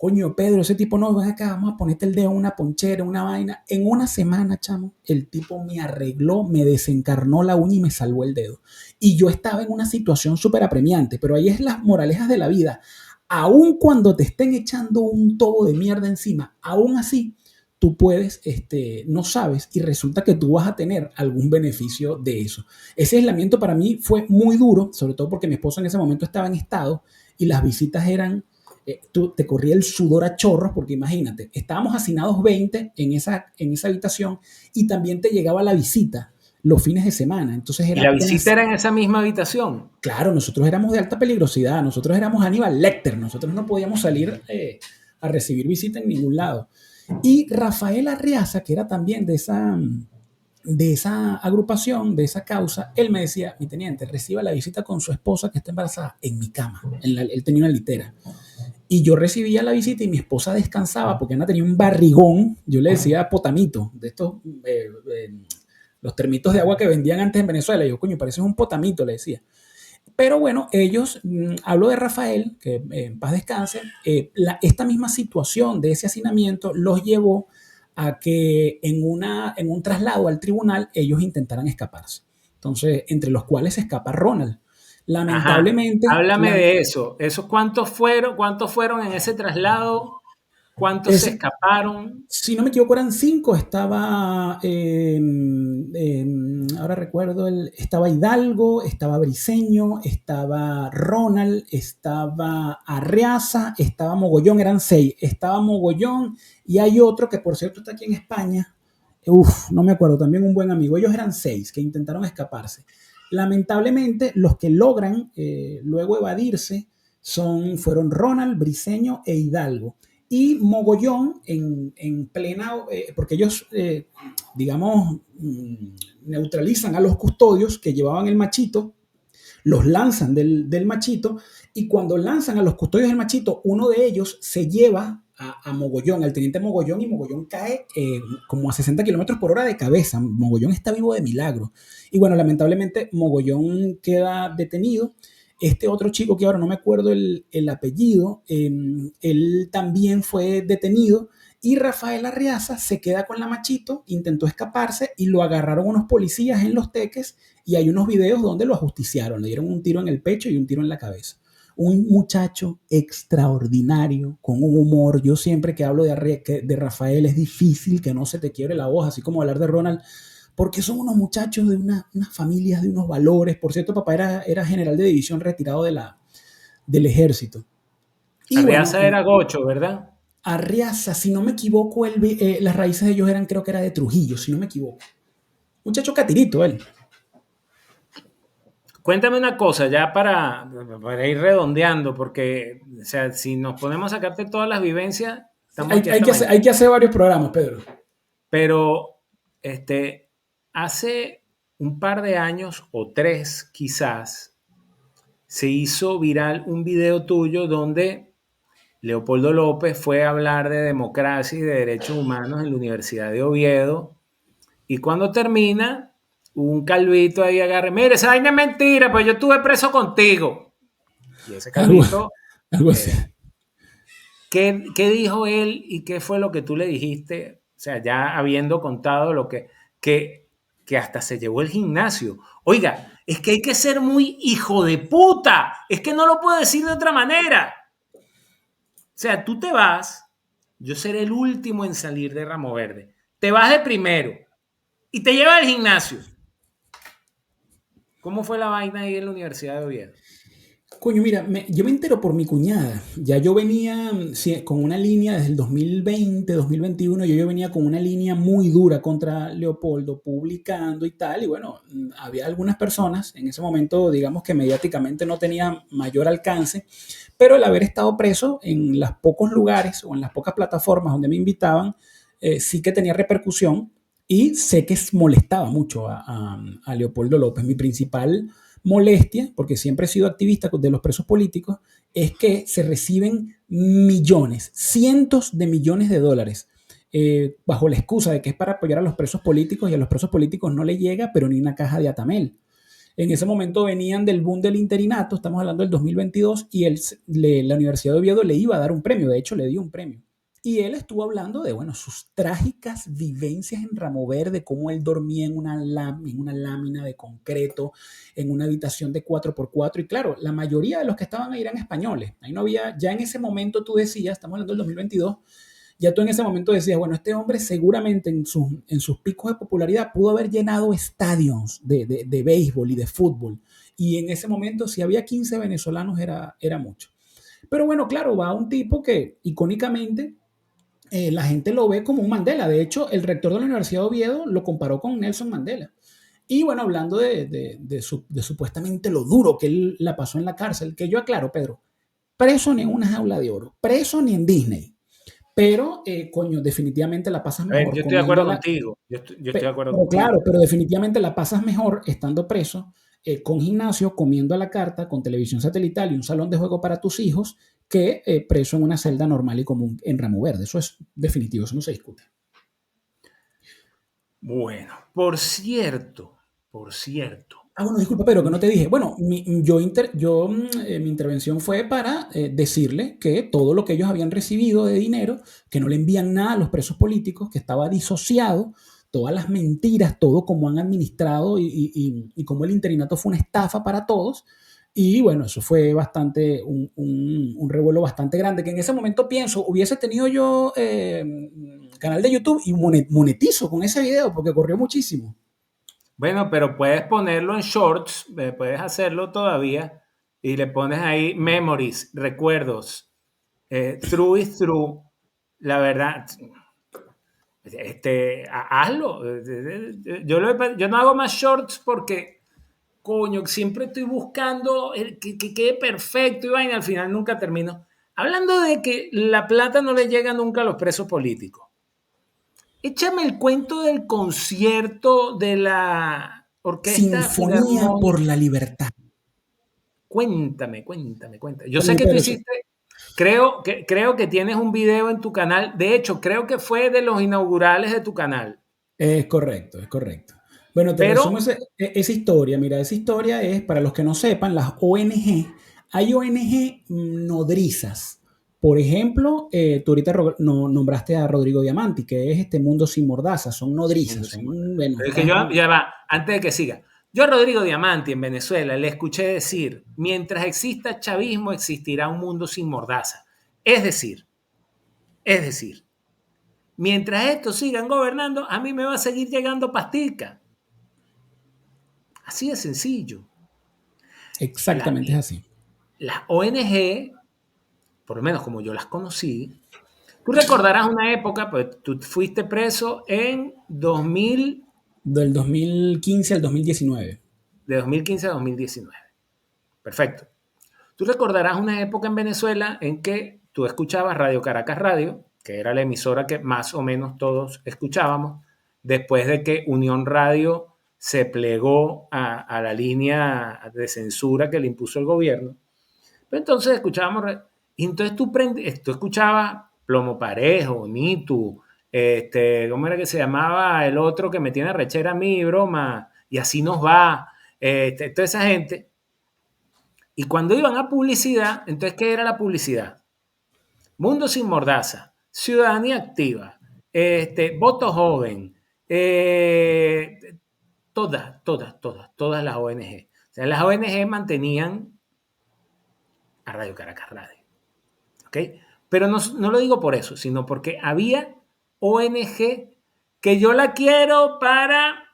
Coño, Pedro, ese tipo no, ven acá, vamos a ponerte el dedo en una ponchera, una vaina. En una semana, chamo, el tipo me arregló, me desencarnó la uña y me salvó el dedo. Y yo estaba en una situación súper apremiante, pero ahí es las moralejas de la vida. Aun cuando te estén echando un tobo de mierda encima, aún así, tú puedes, no sabes, y resulta que tú vas a tener algún beneficio de eso. Ese aislamiento para mí fue muy duro, sobre todo porque mi esposo en ese momento estaba en estado y las visitas eran tú te corría el sudor a chorros, porque imagínate, estábamos hacinados 20 en esa habitación y también te llegaba la visita los fines de semana. Entonces Y la era visita era en esa misma habitación. claro, nosotros éramos de alta peligrosidad, nosotros éramos Aníbal Lecter, nosotros no podíamos salir a recibir visita en ningún lado. Y Rafael Arriaza, que era también de esa agrupación, de esa causa, él me decía, mi teniente, reciba la visita con su esposa que está embarazada en mi cama. Él tenía una litera. Y yo recibía la visita y mi esposa descansaba porque Ana tenía un barrigón, yo le decía potamito, de estos, los termitos de agua que vendían antes en Venezuela. Yo, coño, pareces un potamito, le decía. Pero bueno, ellos, hablo de Rafael, que en paz descanse, esta misma situación de ese hacinamiento los llevó a que en un traslado al tribunal ellos intentaran escaparse. Entonces, entre los cuales se escapa Ronald. Ajá. Lamentablemente, Háblame de eso. ¿Esos cuántos fueron? ¿Cuántos fueron en ese traslado? ¿Cuántos se es, escaparon? si no me equivoco, eran cinco. Estaba, ahora recuerdo, estaba Hidalgo, estaba Briseño, estaba Ronald, estaba Arreaza, estaba Mogollón, eran seis. Estaba Mogollón y hay otro que por cierto está aquí en España. Uf, no me acuerdo, también un buen amigo. Ellos eran seis que intentaron escaparse. Lamentablemente, los que logran luego evadirse fueron Ronald, Briseño e Hidalgo y Mogollón en plena, porque ellos, digamos, neutralizan a los custodios que llevaban el machito, los lanzan del machito, y cuando lanzan a los custodios del machito, uno de ellos se lleva a Mogollón, al teniente Mogollón, y Mogollón cae como a 60 kilómetros por hora de cabeza. Mogollón está vivo de milagro. Y bueno, lamentablemente Mogollón queda detenido. Este otro chico, que ahora no me acuerdo el apellido, él también fue detenido. Y Rafael Arriaza se queda con la machito, intentó escaparse y lo agarraron unos policías en Los Teques y hay unos videos donde lo ajusticiaron, le dieron un tiro en el pecho y un tiro en la cabeza. Un muchacho extraordinario, con un humor. Yo siempre que hablo de Rafael es difícil que no se te quiebre la voz, así como hablar de Ronald, porque son unos muchachos de unas familias, de unos valores. Por cierto, papá era general de división retirado del ejército. Y bueno, Arriaza era gocho, ¿verdad? Arriaza, si no me equivoco, las raíces de ellos eran, creo que era de Trujillo, si no me equivoco. Muchacho catirito, él. Cuéntame una cosa, ya para ir redondeando, porque, o sea, si nos ponemos a sacarte todas las vivencias, estamos Hay, aquí hay, hasta que hacer, mañana. hay que hacer varios programas, Pedro. Pero, hace un par de años, o tres quizás, se hizo viral un video tuyo donde Leopoldo López fue a hablar de democracia y de derechos humanos en la Universidad de Oviedo. Y cuando termina, un calvito ahí agarra, mire, esa vaina es mentira, pues yo estuve preso contigo. Y ese Algo, calvito, algo así. eh, ¿qué dijo él y qué fue lo que tú le dijiste? O sea, ya habiendo contado que, que hasta se llevó el gimnasio. Oiga, es que hay que ser muy hijo de puta. Es que no lo puedo decir de otra manera. O sea, tú te vas, yo seré el último en salir de Ramo Verde. Te vas de primero y te lleva al gimnasio. ¿Cómo fue la vaina ahí en la Universidad de Oviedo? Coño, mira, yo me entero por mi cuñada. Ya yo venía sí, con una línea desde el 2020, 2021, yo venía con una línea muy dura contra Leopoldo, publicando y tal. Y bueno, había algunas personas en ese momento, digamos que mediáticamente no tenía mayor alcance, pero el haber estado preso en los pocos lugares o en las pocas plataformas donde me invitaban, sí que tenía repercusión y sé que molestaba mucho a Leopoldo López. Mi principal molestia, porque siempre he sido activista de los presos políticos, es que se reciben millones, cientos de millones de dólares, bajo la excusa de que es para apoyar a los presos políticos y a los presos políticos no le llega, pero ni una caja de Atamel. En ese momento venían del boom del interinato, estamos hablando del 2022, y la Universidad de Oviedo le iba a dar un premio, de hecho le dio un premio. Y él estuvo hablando de, bueno, sus trágicas vivencias en Ramo Verde, cómo él dormía en una lámina de concreto, en una habitación de 4x4. Y claro, la mayoría de los que estaban ahí eran españoles. Ahí no había, ya en ese momento tú decías, estamos hablando del 2022, ya tú en ese momento decías, bueno, este hombre seguramente en sus picos de popularidad pudo haber llenado estadios de béisbol y de fútbol. Y en ese momento, si había 15 venezolanos, era mucho. Pero bueno, claro, va un tipo que icónicamente la gente lo ve como un Mandela. De hecho, el rector de la Universidad de Oviedo lo comparó con Nelson Mandela. Y bueno, hablando de supuestamente lo duro que él la pasó en la cárcel, que yo aclaro, Pedro, preso ni en una jaula de oro, preso ni en Disney. Pero, coño, definitivamente la pasas A ver, mejor yo estoy de comiendo acuerdo la... contigo. Yo estoy de acuerdo Pero contigo. claro, pero definitivamente la pasas mejor estando preso, con gimnasio, comiendo a la carta, con televisión satelital y un salón de juego para tus hijos, que preso en una celda normal y común en Ramo Verde. Eso es definitivo, eso no se discute. Bueno, por cierto. Ah, bueno, disculpa, pero que no te dije. Bueno, mi intervención fue para decirle que todo lo que ellos habían recibido de dinero, que no le envían nada a los presos políticos, que estaba disociado, todas las mentiras, todo como han administrado y cómo el interinato fue una estafa para todos. Y bueno, eso fue bastante, un revuelo bastante grande, que en ese momento pienso, hubiese tenido yo canal de YouTube y monetizo con ese video porque corrió muchísimo. Bueno, pero puedes ponerlo en shorts, puedes hacerlo todavía y le pones ahí memories, recuerdos, through is through. La verdad, hazlo. Yo no hago más shorts porque, coño, siempre estoy buscando que quede perfecto y vaina, al final nunca termino. Hablando de que la plata no le llega nunca a los presos políticos. Échame el cuento del concierto de la Orquesta Sinfonía por Filarmónica. la Libertad. Cuéntame. Yo sé Oye, que tú pero hiciste, creo que tienes un video en tu canal. De hecho, creo que fue de los inaugurales de tu canal. es correcto, es correcto. Bueno, te Pero, resumo esa historia. Mira, esa historia es, para los que no sepan, las ONG. Hay ONG nodrizas. Por ejemplo, tú ahorita no, nombraste a Rodrigo Diamanti, que es este Mundo Sin Mordaza. Son nodrizas, Mundo Sin Mordaza. son, bueno, Pero es que yo, ya va, antes de que siga. Yo a Rodrigo Diamanti en Venezuela le escuché decir, mientras exista chavismo existirá un mundo sin mordaza. Es decir, es decir, mientras estos sigan gobernando, a mí me va a seguir llegando pastica. Así de sencillo. La- exactamente es así. las ONG, por lo menos como yo las conocí, tú recordarás una época, pues tú fuiste preso en 2000, Del 2015 al 2019. de 2015 a 2019. Perfecto. Tú recordarás una época en Venezuela en que tú escuchabas Radio Caracas Radio, que era la emisora que más o menos todos escuchábamos, después de que Unión Radio se plegó a la línea de censura que le impuso el gobierno. Pero entonces escuchábamos, y entonces tú escuchabas Plomo Parejo, Nitu, ¿cómo era que se llamaba el otro que me tiene rechera a mí, broma? Y así nos va, toda esa gente. Y cuando iban a publicidad, entonces, ¿qué era la publicidad? Mundo sin mordaza, ciudadanía activa, voto joven, todas las ONG. O sea, las ONG mantenían a Radio Caracas Radio. ¿Ok? Pero no lo digo por eso, sino porque había ONG que yo la quiero para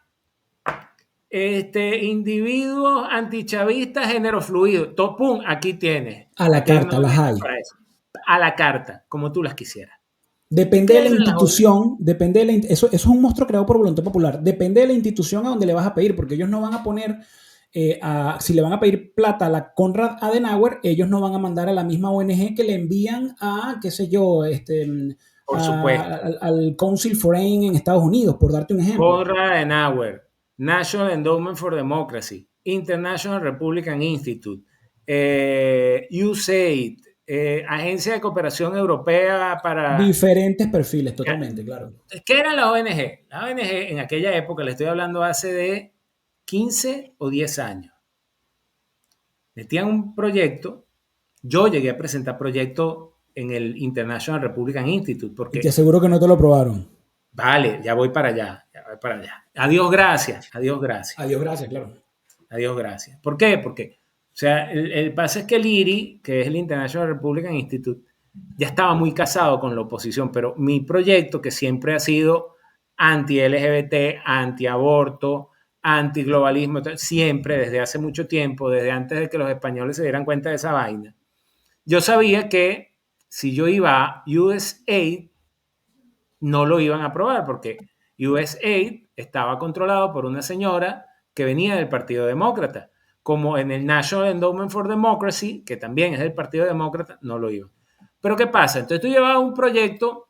individuos antichavistas, género fluido. Topum, aquí tienes. A la Aquí hay una carta las ONG hay. para eso. A la carta, como tú las quisieras. Depende ¿Qué de la eran las ONG? institución, eso es un monstruo creado por voluntad popular. Depende de la institución a donde le vas a pedir, porque ellos no van a poner, si le van a pedir plata a la Konrad Adenauer, ellos no van a mandar a la misma ONG que le envían a, qué sé yo, Por supuesto. al Council Foreign en Estados Unidos, por darte un ejemplo. Konrad Adenauer, National Endowment for Democracy, International Republican Institute, USAID, Agencia de Cooperación Europea para... Diferentes perfiles, totalmente, claro. ¿Qué era la ONG? La ONG en aquella época, le estoy hablando hace de 15 o 10 años, metían un proyecto. Yo llegué a presentar proyectos en el International Republican Institute, Y te porque, aseguro que no te lo probaron. vale, ya voy para allá, ya voy para allá. Adiós, gracias, adiós, gracias. Adiós, gracias, claro. Adiós, gracias. ¿Por qué? Porque, o sea, el pasa es que el IRI, que es el International Republican Institute, ya estaba muy casado con la oposición, pero mi proyecto, que siempre ha sido anti-LGBT, anti-aborto, anti-globalismo, siempre, desde hace mucho tiempo, desde antes de que los españoles se dieran cuenta de esa vaina, yo sabía que si yo iba a USAID, no lo iban a aprobar, porque USAID estaba controlado por una señora que venía del Partido Demócrata, como en el National Endowment for Democracy, que también es del Partido Demócrata, no lo iban. Pero ¿qué pasa? Entonces tú llevas un proyecto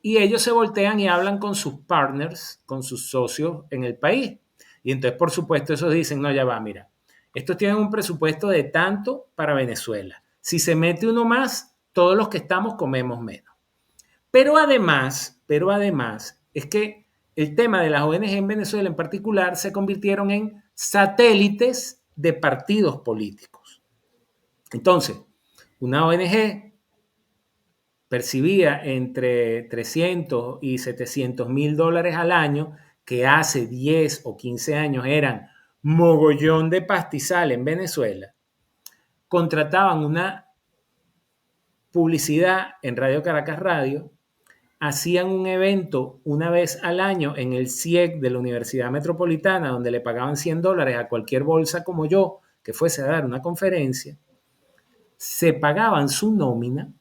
y ellos se voltean y hablan con sus partners, con sus socios en el país. Y entonces, por supuesto, esos dicen, no, ya va, mira, estos tienen un presupuesto de tanto para Venezuela. Si se mete uno más, todos los que estamos comemos menos. Pero además, es que el tema de las ONG en Venezuela en particular se convirtieron en satélites de partidos políticos. Entonces, una ONG percibía entre 300 y 700 mil dólares al año, que hace 10 o 15 años eran mogollón de pastizal en Venezuela, contrataban una publicidad en Radio Caracas Radio, hacían un evento una vez al año en el CIEC de la Universidad Metropolitana, donde le pagaban $100 a cualquier bolsa como yo que fuese a dar una conferencia, se pagaban su nómina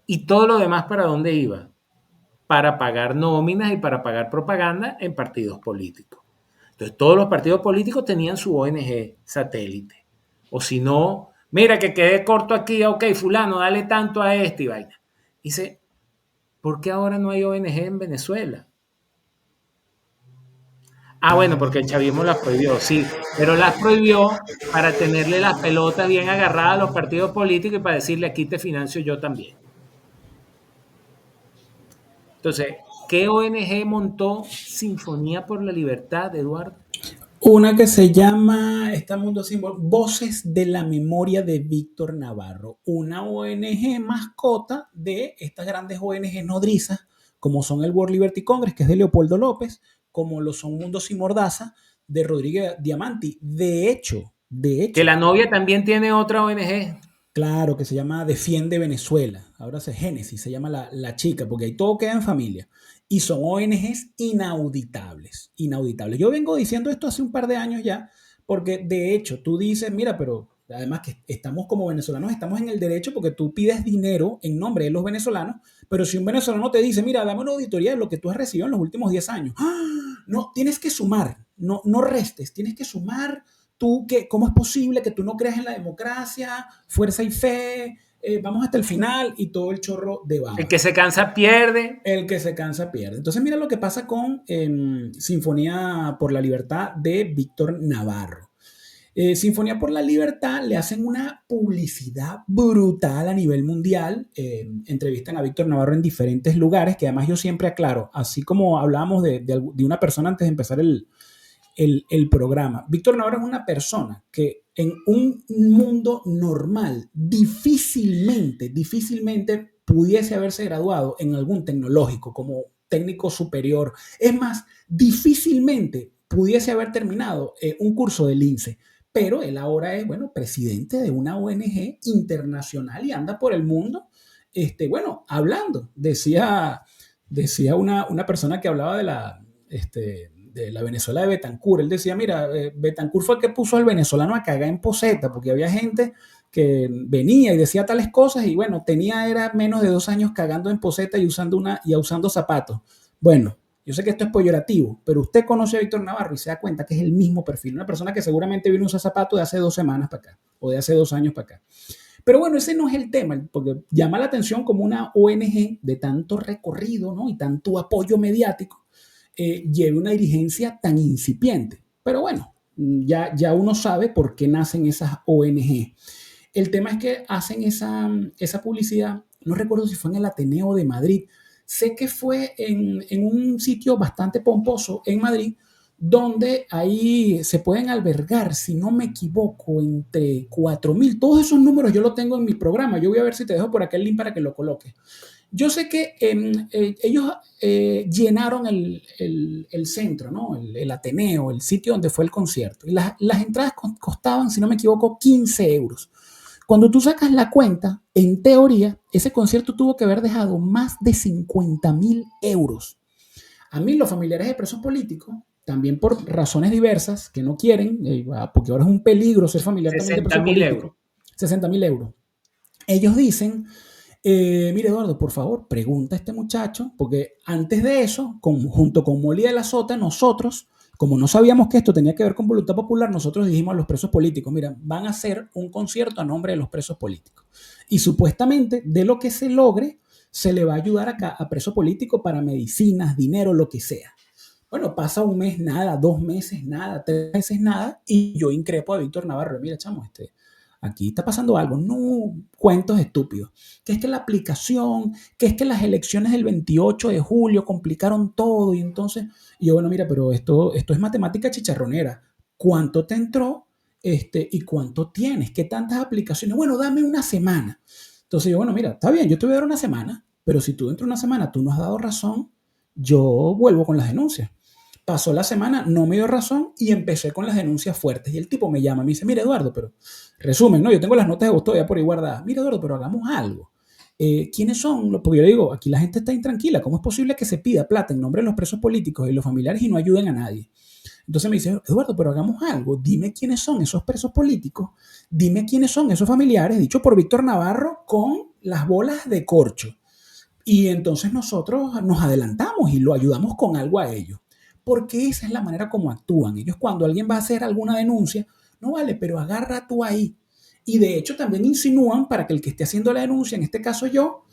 y todo lo demás para dónde iba, para pagar nóminas y para pagar propaganda en partidos políticos. Entonces todos los partidos políticos tenían su ONG satélite. O si no, mira que quedé corto aquí, ok, fulano, dale tanto a este y vaina. Dice, ¿por qué ahora no hay ONG en Venezuela? Ah, bueno, porque el chavismo las prohibió, sí, pero las prohibió para tenerle las pelotas bien agarradas a los partidos políticos y para decirle aquí te financio yo también. Entonces, ¿qué ONG montó Sinfonía por la Libertad, Eduardo? Una que se llama, está Mundo Símbolo, Voces de la Memoria de Víctor Navarro, una ONG mascota de estas grandes ONG nodrizas, como son el World Liberty Congress, que es de Leopoldo López, como lo son Mundo Sin Mordaza, de Rodríguez Diamanti. Que la novia también tiene otra ONG. claro, que se llama Defiende Venezuela. Ahora es Génesis, se llama la chica, porque ahí todo queda en familia. Y son ONGs inauditables, inauditables. Yo vengo diciendo esto hace un par de años ya, porque de hecho tú dices, mira, pero además que estamos como venezolanos, estamos en el derecho porque tú pides dinero en nombre de los venezolanos, pero si un venezolano te dice, mira, dame una auditoría de lo que tú has recibido en los últimos 10 años, ¡ah! No, tienes que sumar, no, no restes, tienes que sumar tú, ¿cómo es posible que tú no creas en la democracia, fuerza y fe, vamos hasta el final y todo el chorro de El baba? que se cansa pierde. El que se cansa pierde. Entonces mira lo que pasa con Sinfonía por la Libertad de Víctor Navarro. Sinfonía por la Libertad le hacen una publicidad brutal a nivel mundial. Entrevistan a Víctor Navarro en diferentes lugares, que además yo siempre aclaro, así como hablábamos de una persona antes de empezar el programa. Víctor Navarro es una persona que en un mundo normal difícilmente pudiese haberse graduado en algún tecnológico como técnico superior. Es más, difícilmente pudiese haber terminado un curso del INSE. Pero él ahora es, bueno, presidente de una ONG internacional y anda por el mundo, bueno, hablando. Decía una persona que hablaba de de la Venezuela de Betancur. Él decía, mira, Betancur fue el que puso al venezolano a cagar en poseta, porque había gente que venía y decía tales cosas y bueno, era menos de 2 años cagando en poseta y usando zapatos. Bueno, yo sé que esto es peyorativo, pero usted conoce a Víctor Navarro y se da cuenta que es el mismo perfil, una persona que seguramente vino a usar zapatos de hace 2 semanas para acá o de hace 2 años para acá. Pero bueno, ese no es el tema, porque llama la atención como una ONG de tanto recorrido, ¿no? Y tanto apoyo mediático lleve una dirigencia tan incipiente. Pero bueno, ya uno sabe por qué nacen esas ONG. El tema es que hacen esa publicidad, no recuerdo si fue en el Ateneo de Madrid, sé que fue en un sitio bastante pomposo en Madrid, donde ahí se pueden albergar, si no me equivoco, entre 4.000, todos esos números yo los tengo en mi programa, yo voy a ver si te dejo por acá el link para que lo coloques. Yo sé que ellos llenaron el centro, ¿no? El Ateneo, el sitio donde fue el concierto. Y las entradas costaban, si no me equivoco, 15 euros. Cuando tú sacas la cuenta, en teoría, ese concierto tuvo que haber dejado más de 50.000 euros. A mí los familiares de presos políticos, también por razones diversas, que no quieren, porque ahora es un peligro ser familiar también de 60 presos mil políticos, euros. 60.000 euros. Ellos dicen, mire Eduardo, por favor, pregunta a este muchacho, porque antes de eso, junto con Molly de la Sota, nosotros, como no sabíamos que esto tenía que ver con voluntad popular, nosotros dijimos a los presos políticos, mira, van a hacer un concierto a nombre de los presos políticos. Y supuestamente, de lo que se logre, se le va a ayudar acá a preso político para medicinas, dinero, lo que sea. Bueno, pasa un mes, nada, 2 meses, nada, 3 meses, nada, y yo increpo a Víctor Navarro, mira, chamo, aquí está pasando algo, no cuentos estúpidos, que es que la aplicación, que es que las elecciones del 28 de julio complicaron todo y entonces, y yo, bueno, mira, pero esto es matemática chicharronera, ¿cuánto te entró y cuánto tienes? ¿Qué tantas aplicaciones? Bueno, dame una semana. Entonces yo, bueno, mira, está bien, yo te voy a dar una semana, pero si tú dentro de una semana tú no has dado razón, yo vuelvo con las denuncias. Pasó la semana, no me dio razón y empecé con las denuncias fuertes. Y el tipo me llama, me dice, mira Eduardo, pero resumen, ¿no? Yo tengo las notas de voz todavía por ahí guardadas. Mira Eduardo, pero hagamos algo. ¿Quiénes son? Porque yo le digo, aquí la gente está intranquila. ¿Cómo es posible que se pida plata en nombre de los presos políticos y los familiares y no ayuden a nadie? Entonces me dice, Eduardo, pero hagamos algo. Dime quiénes son esos presos políticos. Dime quiénes son esos familiares, dicho por Víctor Navarro, con las bolas de corcho. Y entonces nosotros nos adelantamos y lo ayudamos con algo a ellos. Porque esa es la manera como actúan. Ellos cuando alguien va a hacer alguna denuncia, no vale, pero agarra tú ahí. Y de hecho también insinúan para que el que esté haciendo la denuncia, en este caso yo,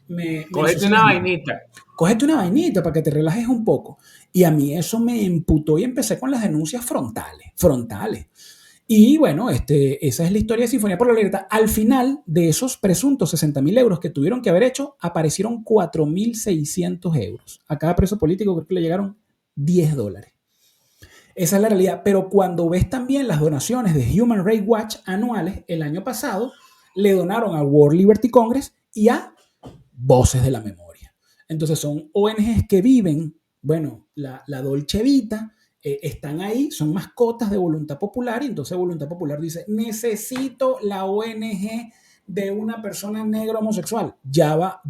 me Cógete ensucie una las manos. vainita. Cógete una vainita para que te relajes un poco. Y a mí eso me emputó y empecé con las denuncias frontales. Y bueno, esa es la historia de Sinfonía por la Libertad. Al final de esos presuntos 60.000 euros que tuvieron que haber hecho, aparecieron 4.600 euros. A cada preso político creo que le llegaron $10. Esa es la realidad. Pero cuando ves también las donaciones de Human Rights Watch anuales, el año pasado le donaron a World Liberty Congress y a Voces de la Memoria. Entonces son ONGs que viven, bueno, la Dolce Vita, están ahí, son mascotas de Voluntad Popular y entonces Voluntad Popular dice, necesito la ONG de una persona negra homosexual, llama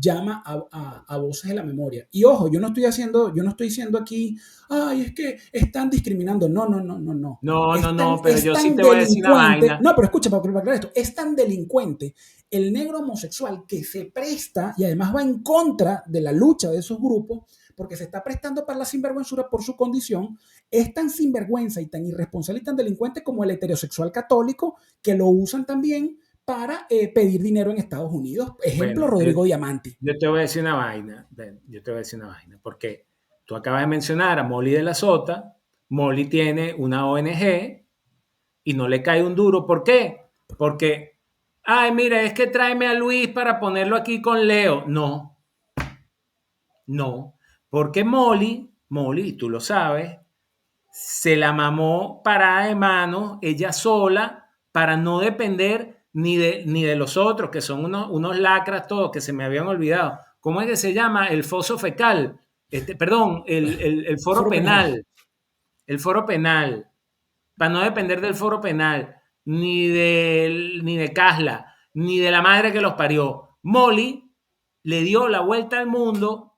a Voces de la Memoria. Y ojo, yo no estoy diciendo aquí, ay, es que están discriminando. No, no, no, no, no. No, pero Es yo sí tan te voy a decir una delincuente. vaina. No, pero escucha, para aclarar esto, es tan delincuente el negro homosexual que se presta y además va en contra de la lucha de esos grupos porque se está prestando para la sinvergüenzura por su condición, es tan sinvergüenza y tan irresponsable y tan delincuente como el heterosexual católico que lo usan también para pedir dinero en Estados Unidos. Ejemplo, Bueno, Rodrigo Diamanti. yo te voy a decir una vaina. Yo te voy a decir una vaina. Porque tú acabas de mencionar a Molly de la Sota. Molly tiene una ONG y no le cae un duro. ¿Por qué? Porque, ay, mira, es que tráeme a Luis para ponerlo aquí con Leo. No, no. Porque Molly, tú lo sabes, se la mamó parada de manos, ella sola, para no depender ni de los otros, que son unos lacras todos, que se me habían olvidado. ¿Cómo es que se llama? El foso fecal. Perdón, el foro Foro penal. penal. El foro penal. Para no depender del foro penal, ni de Casla, ni de la madre que los parió. Molly le dio la vuelta al mundo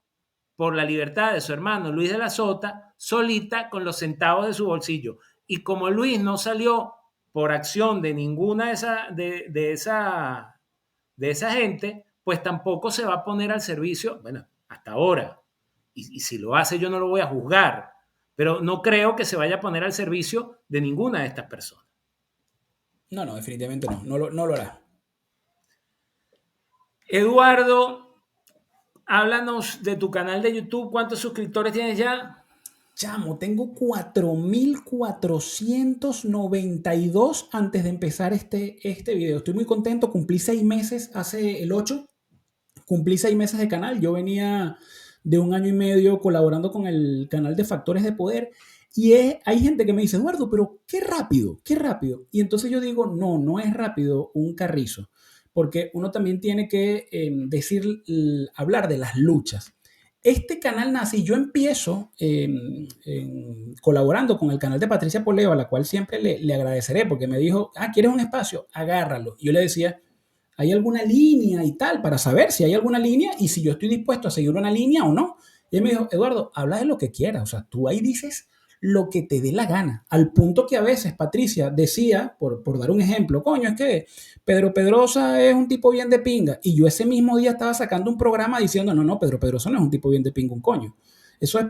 por la libertad de su hermano Luis de la Sota, solita con los centavos de su bolsillo. Y como Luis no salió por acción de ninguna de esa gente, pues tampoco se va a poner al servicio, bueno, hasta ahora. Y si lo hace yo no lo voy a juzgar, pero no creo que se vaya a poner al servicio de ninguna de estas personas. No, no, definitivamente no, no lo hará. Eduardo, háblanos de tu canal de YouTube. ¿Cuántos suscriptores tienes ya? Chamo, tengo 4.492 antes de empezar este video. Estoy muy contento, cumplí 6 meses, hace el 8, cumplí 6 meses de canal. Yo venía de 1 año y medio colaborando con el canal de Factores de Poder y hay gente que me dice, Eduardo, pero qué rápido, qué rápido. Y entonces yo digo, no, no es rápido un carrizo, porque uno también tiene que hablar de las luchas. Este canal nace y yo empiezo colaborando con el canal de Patricia Poleo, a la cual siempre le agradeceré, porque me dijo, ¿quieres un espacio? Agárralo. Y yo le decía, ¿hay alguna línea y tal? Para saber si hay alguna línea y si yo estoy dispuesto a seguir una línea o no. Y él me dijo, Eduardo, habla de lo que quieras. O sea, tú ahí dices lo que te dé la gana. Al punto que a veces Patricia decía, por dar un ejemplo, coño, es que Pedro Pedrosa es un tipo bien de pinga. Y yo ese mismo día estaba sacando un programa diciendo, no, Pedro Pedrosa no es un tipo bien de pinga, un coño. Eso es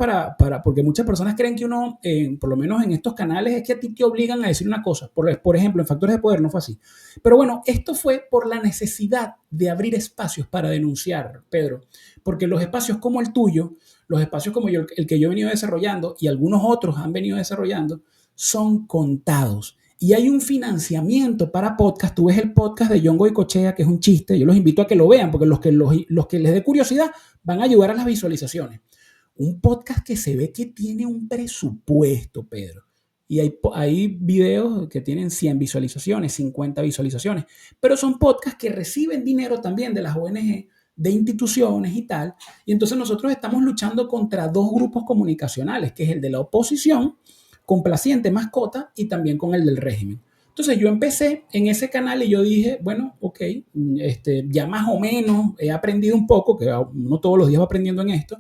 porque muchas personas creen que uno, por lo menos en estos canales, es que a ti te obligan a decir una cosa. Por ejemplo, en Factores de Poder no fue así. Pero bueno, esto fue por la necesidad de abrir espacios para denunciar, Pedro. Porque los espacios como el tuyo, los espacios como el que yo he venido desarrollando y algunos otros han venido desarrollando, son contados. Y hay un financiamiento para podcast. Tú ves el podcast de John Goycochea, que es un chiste. Yo los invito a que lo vean, porque los que les dé curiosidad van a ayudar a las visualizaciones. Un podcast que se ve que tiene un presupuesto, Pedro. Y hay videos que tienen 100 visualizaciones, 50 visualizaciones, pero son podcasts que reciben dinero también de las ONG, de instituciones y tal. Y entonces nosotros estamos luchando contra dos grupos comunicacionales, que es el de la oposición, complaciente, mascota, y también con el del régimen. Entonces yo empecé en ese canal y yo dije, bueno, ok, ya más o menos he aprendido un poco, que uno todos los días va aprendiendo en esto.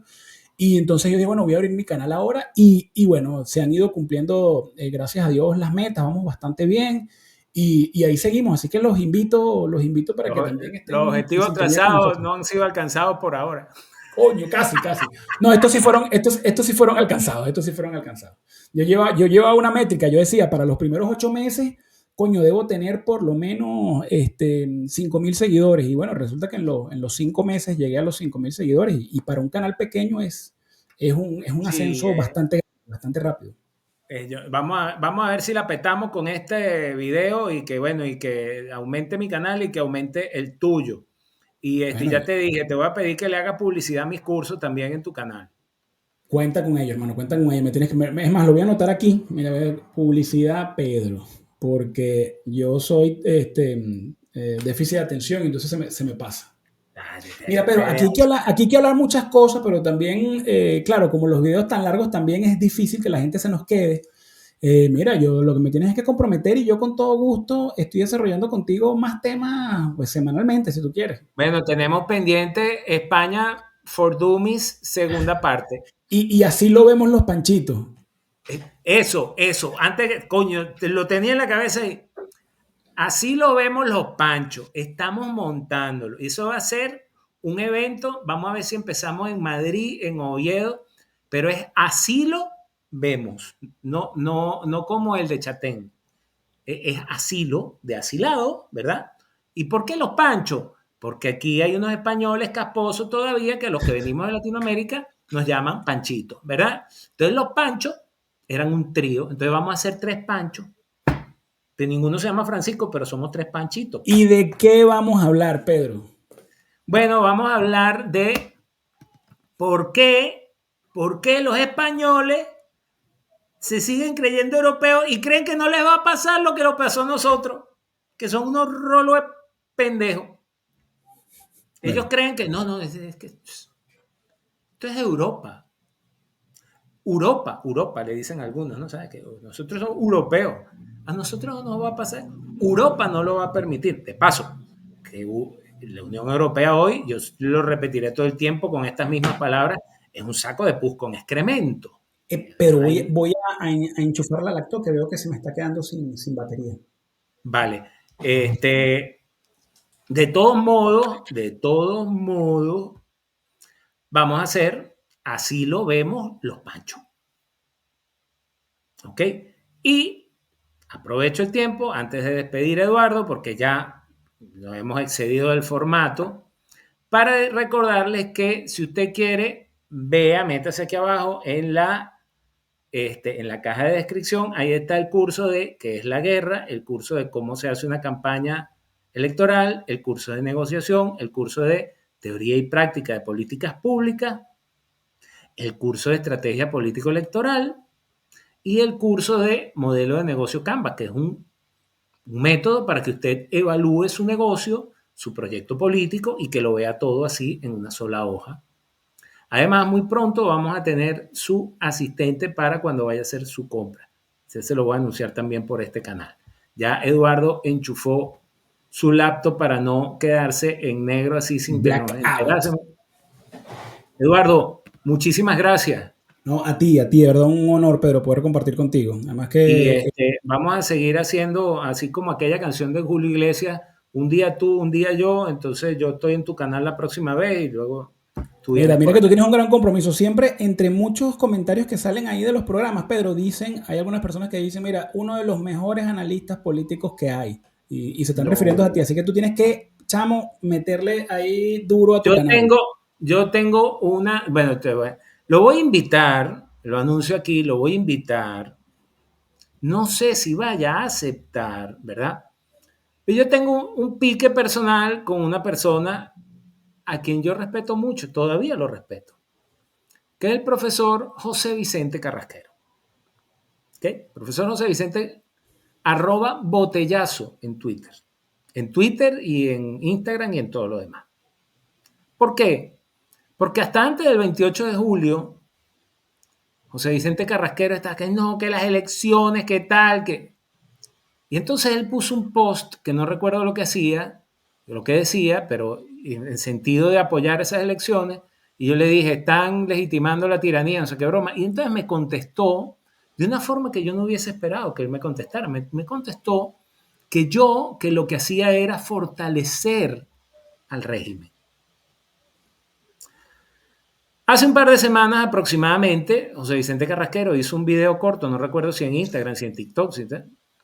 Y entonces yo dije, bueno, voy a abrir mi canal ahora y bueno, se han ido cumpliendo, gracias a Dios, las metas, vamos bastante bien y ahí seguimos. Así que los invito para que también estén. Los objetivos trazados no han sido alcanzados por ahora. Coño, casi. No, estos sí fueron alcanzados, Yo llevaba una métrica, yo decía, para los primeros 8 meses, coño, debo tener por lo menos 5,000 seguidores. Y bueno, resulta que en los 5 meses llegué a los 5,000 seguidores. Y para un canal pequeño es un ascenso bastante rápido. Vamos a ver si la petamos con este video y que aumente mi canal y que aumente el tuyo. Y bueno, ya te dije, te voy a pedir que le hagas publicidad a mis cursos también en tu canal. Cuenta con ello, hermano, cuenta con ello. Es más, lo voy a anotar aquí. Mira, a ver, publicidad Pedro, porque yo soy déficit de atención y entonces se me pasa. Mira, Pedro, aquí hay que hablar muchas cosas, pero también, claro, como los videos tan largos, también es difícil que la gente se nos quede. Mira, yo lo que me tienes es que comprometer y yo con todo gusto estoy desarrollando contigo más temas pues semanalmente, si tú quieres. Bueno, tenemos pendiente España for Dummies, segunda parte. Y así lo vemos los panchitos. Eso. Antes, coño, lo tenía en la cabeza y así lo vemos los panchos. Estamos montándolo. Eso va a ser un evento. Vamos a ver si empezamos en Madrid, en Oviedo, pero es así lo vemos. No como el de Chatén. Es asilo, de asilado, ¿verdad? ¿Y por qué los panchos? Porque aquí hay unos españoles casposos todavía que los que venimos de Latinoamérica nos llaman panchitos, ¿verdad? Entonces los panchos eran un trío, entonces vamos a hacer 3 panchos. De ninguno se llama Francisco, pero somos 3 panchitos. ¿Y de qué vamos a hablar, Pedro? Bueno, vamos a hablar de por qué los españoles se siguen creyendo europeos y creen que no les va a pasar lo que nos pasó a nosotros, que son unos rolos de pendejos. Ellos creen que no, es que esto es Europa. Europa, le dicen algunos, ¿no? ¿Sabes? Que nosotros somos europeos. A nosotros no nos va a pasar. Europa no lo va a permitir. De paso, que la Unión Europea hoy, yo lo repetiré todo el tiempo con estas mismas palabras, es un saco de pus con excremento. Pero Ahí, voy a enchufar la laptop que veo que se me está quedando sin batería. vale. De todos modos, vamos a hacer, así lo vemos los panchos. ¿Ok? Y aprovecho el tiempo antes de despedir a Eduardo, porque ya nos hemos excedido del formato, para recordarles que si usted quiere, vea, métase aquí abajo en la caja de descripción, ahí está el curso de qué es la guerra, el curso de cómo se hace una campaña electoral, el curso de negociación, el curso de teoría y práctica de políticas públicas, el curso de estrategia político-electoral y el curso de modelo de negocio Canvas, que es un método para que usted evalúe su negocio, su proyecto político y que lo vea todo así en una sola hoja. Además, muy pronto vamos a tener su asistente para cuando vaya a hacer su compra. Se lo voy a anunciar también por este canal. Ya Eduardo enchufó su laptop para no quedarse en negro así sin Blackout. enterarse. Eduardo, muchísimas gracias. No, de verdad un honor, Pedro, poder compartir contigo. Además Y que vamos a seguir haciendo, así como aquella canción de Julio Iglesias, un día tú, un día yo, entonces yo estoy en tu canal la próxima vez y luego tú vienes mira por que tú acá. tienes un gran compromiso. Siempre, entre muchos comentarios que salen ahí de los programas, Pedro, hay algunas personas que dicen, mira, uno de los mejores analistas políticos que hay. Y se están refiriendo a ti. No. Así que tú tienes que, chamo, meterle ahí duro a tu Yo canal. tengo, yo tengo una, bueno, lo voy a invitar, lo anuncio aquí, lo voy a invitar. No sé si vaya a aceptar, ¿verdad? Pero yo tengo un pique personal con una persona a quien yo respeto mucho, todavía lo respeto, que es el profesor José Vicente Carrasquero. ¿Ok? Profesor José Vicente, @botellazo en Twitter. En Twitter y en Instagram y en todo lo demás. ¿Por qué? Porque hasta antes del 28 de julio, José Vicente Carrasquero está que no, que las elecciones, que tal, que... Y entonces él puso un post que no recuerdo lo que hacía, lo que decía, pero en el sentido de apoyar esas elecciones, y yo le dije, están legitimando la tiranía, no sé qué broma. Y entonces me contestó de una forma que yo no hubiese esperado que él me contestara. Me contestó que lo que hacía era fortalecer al régimen. Hace un par de semanas aproximadamente, José Vicente Carrasquero hizo un video corto, no recuerdo si en Instagram, si en TikTok,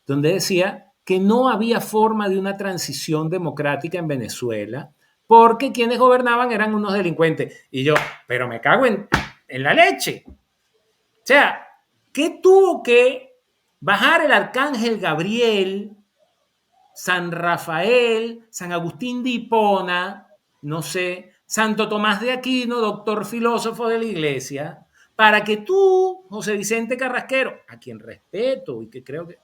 donde decía que no había forma de una transición democrática en Venezuela porque quienes gobernaban eran unos delincuentes. Y yo, pero me cago en la leche. O sea, ¿qué tuvo que bajar el arcángel Gabriel, San Rafael, San Agustín de Hipona, no sé, Santo Tomás de Aquino, doctor filósofo de la iglesia, para que tú, José Vicente Carrasquero, a quien respeto y que creo que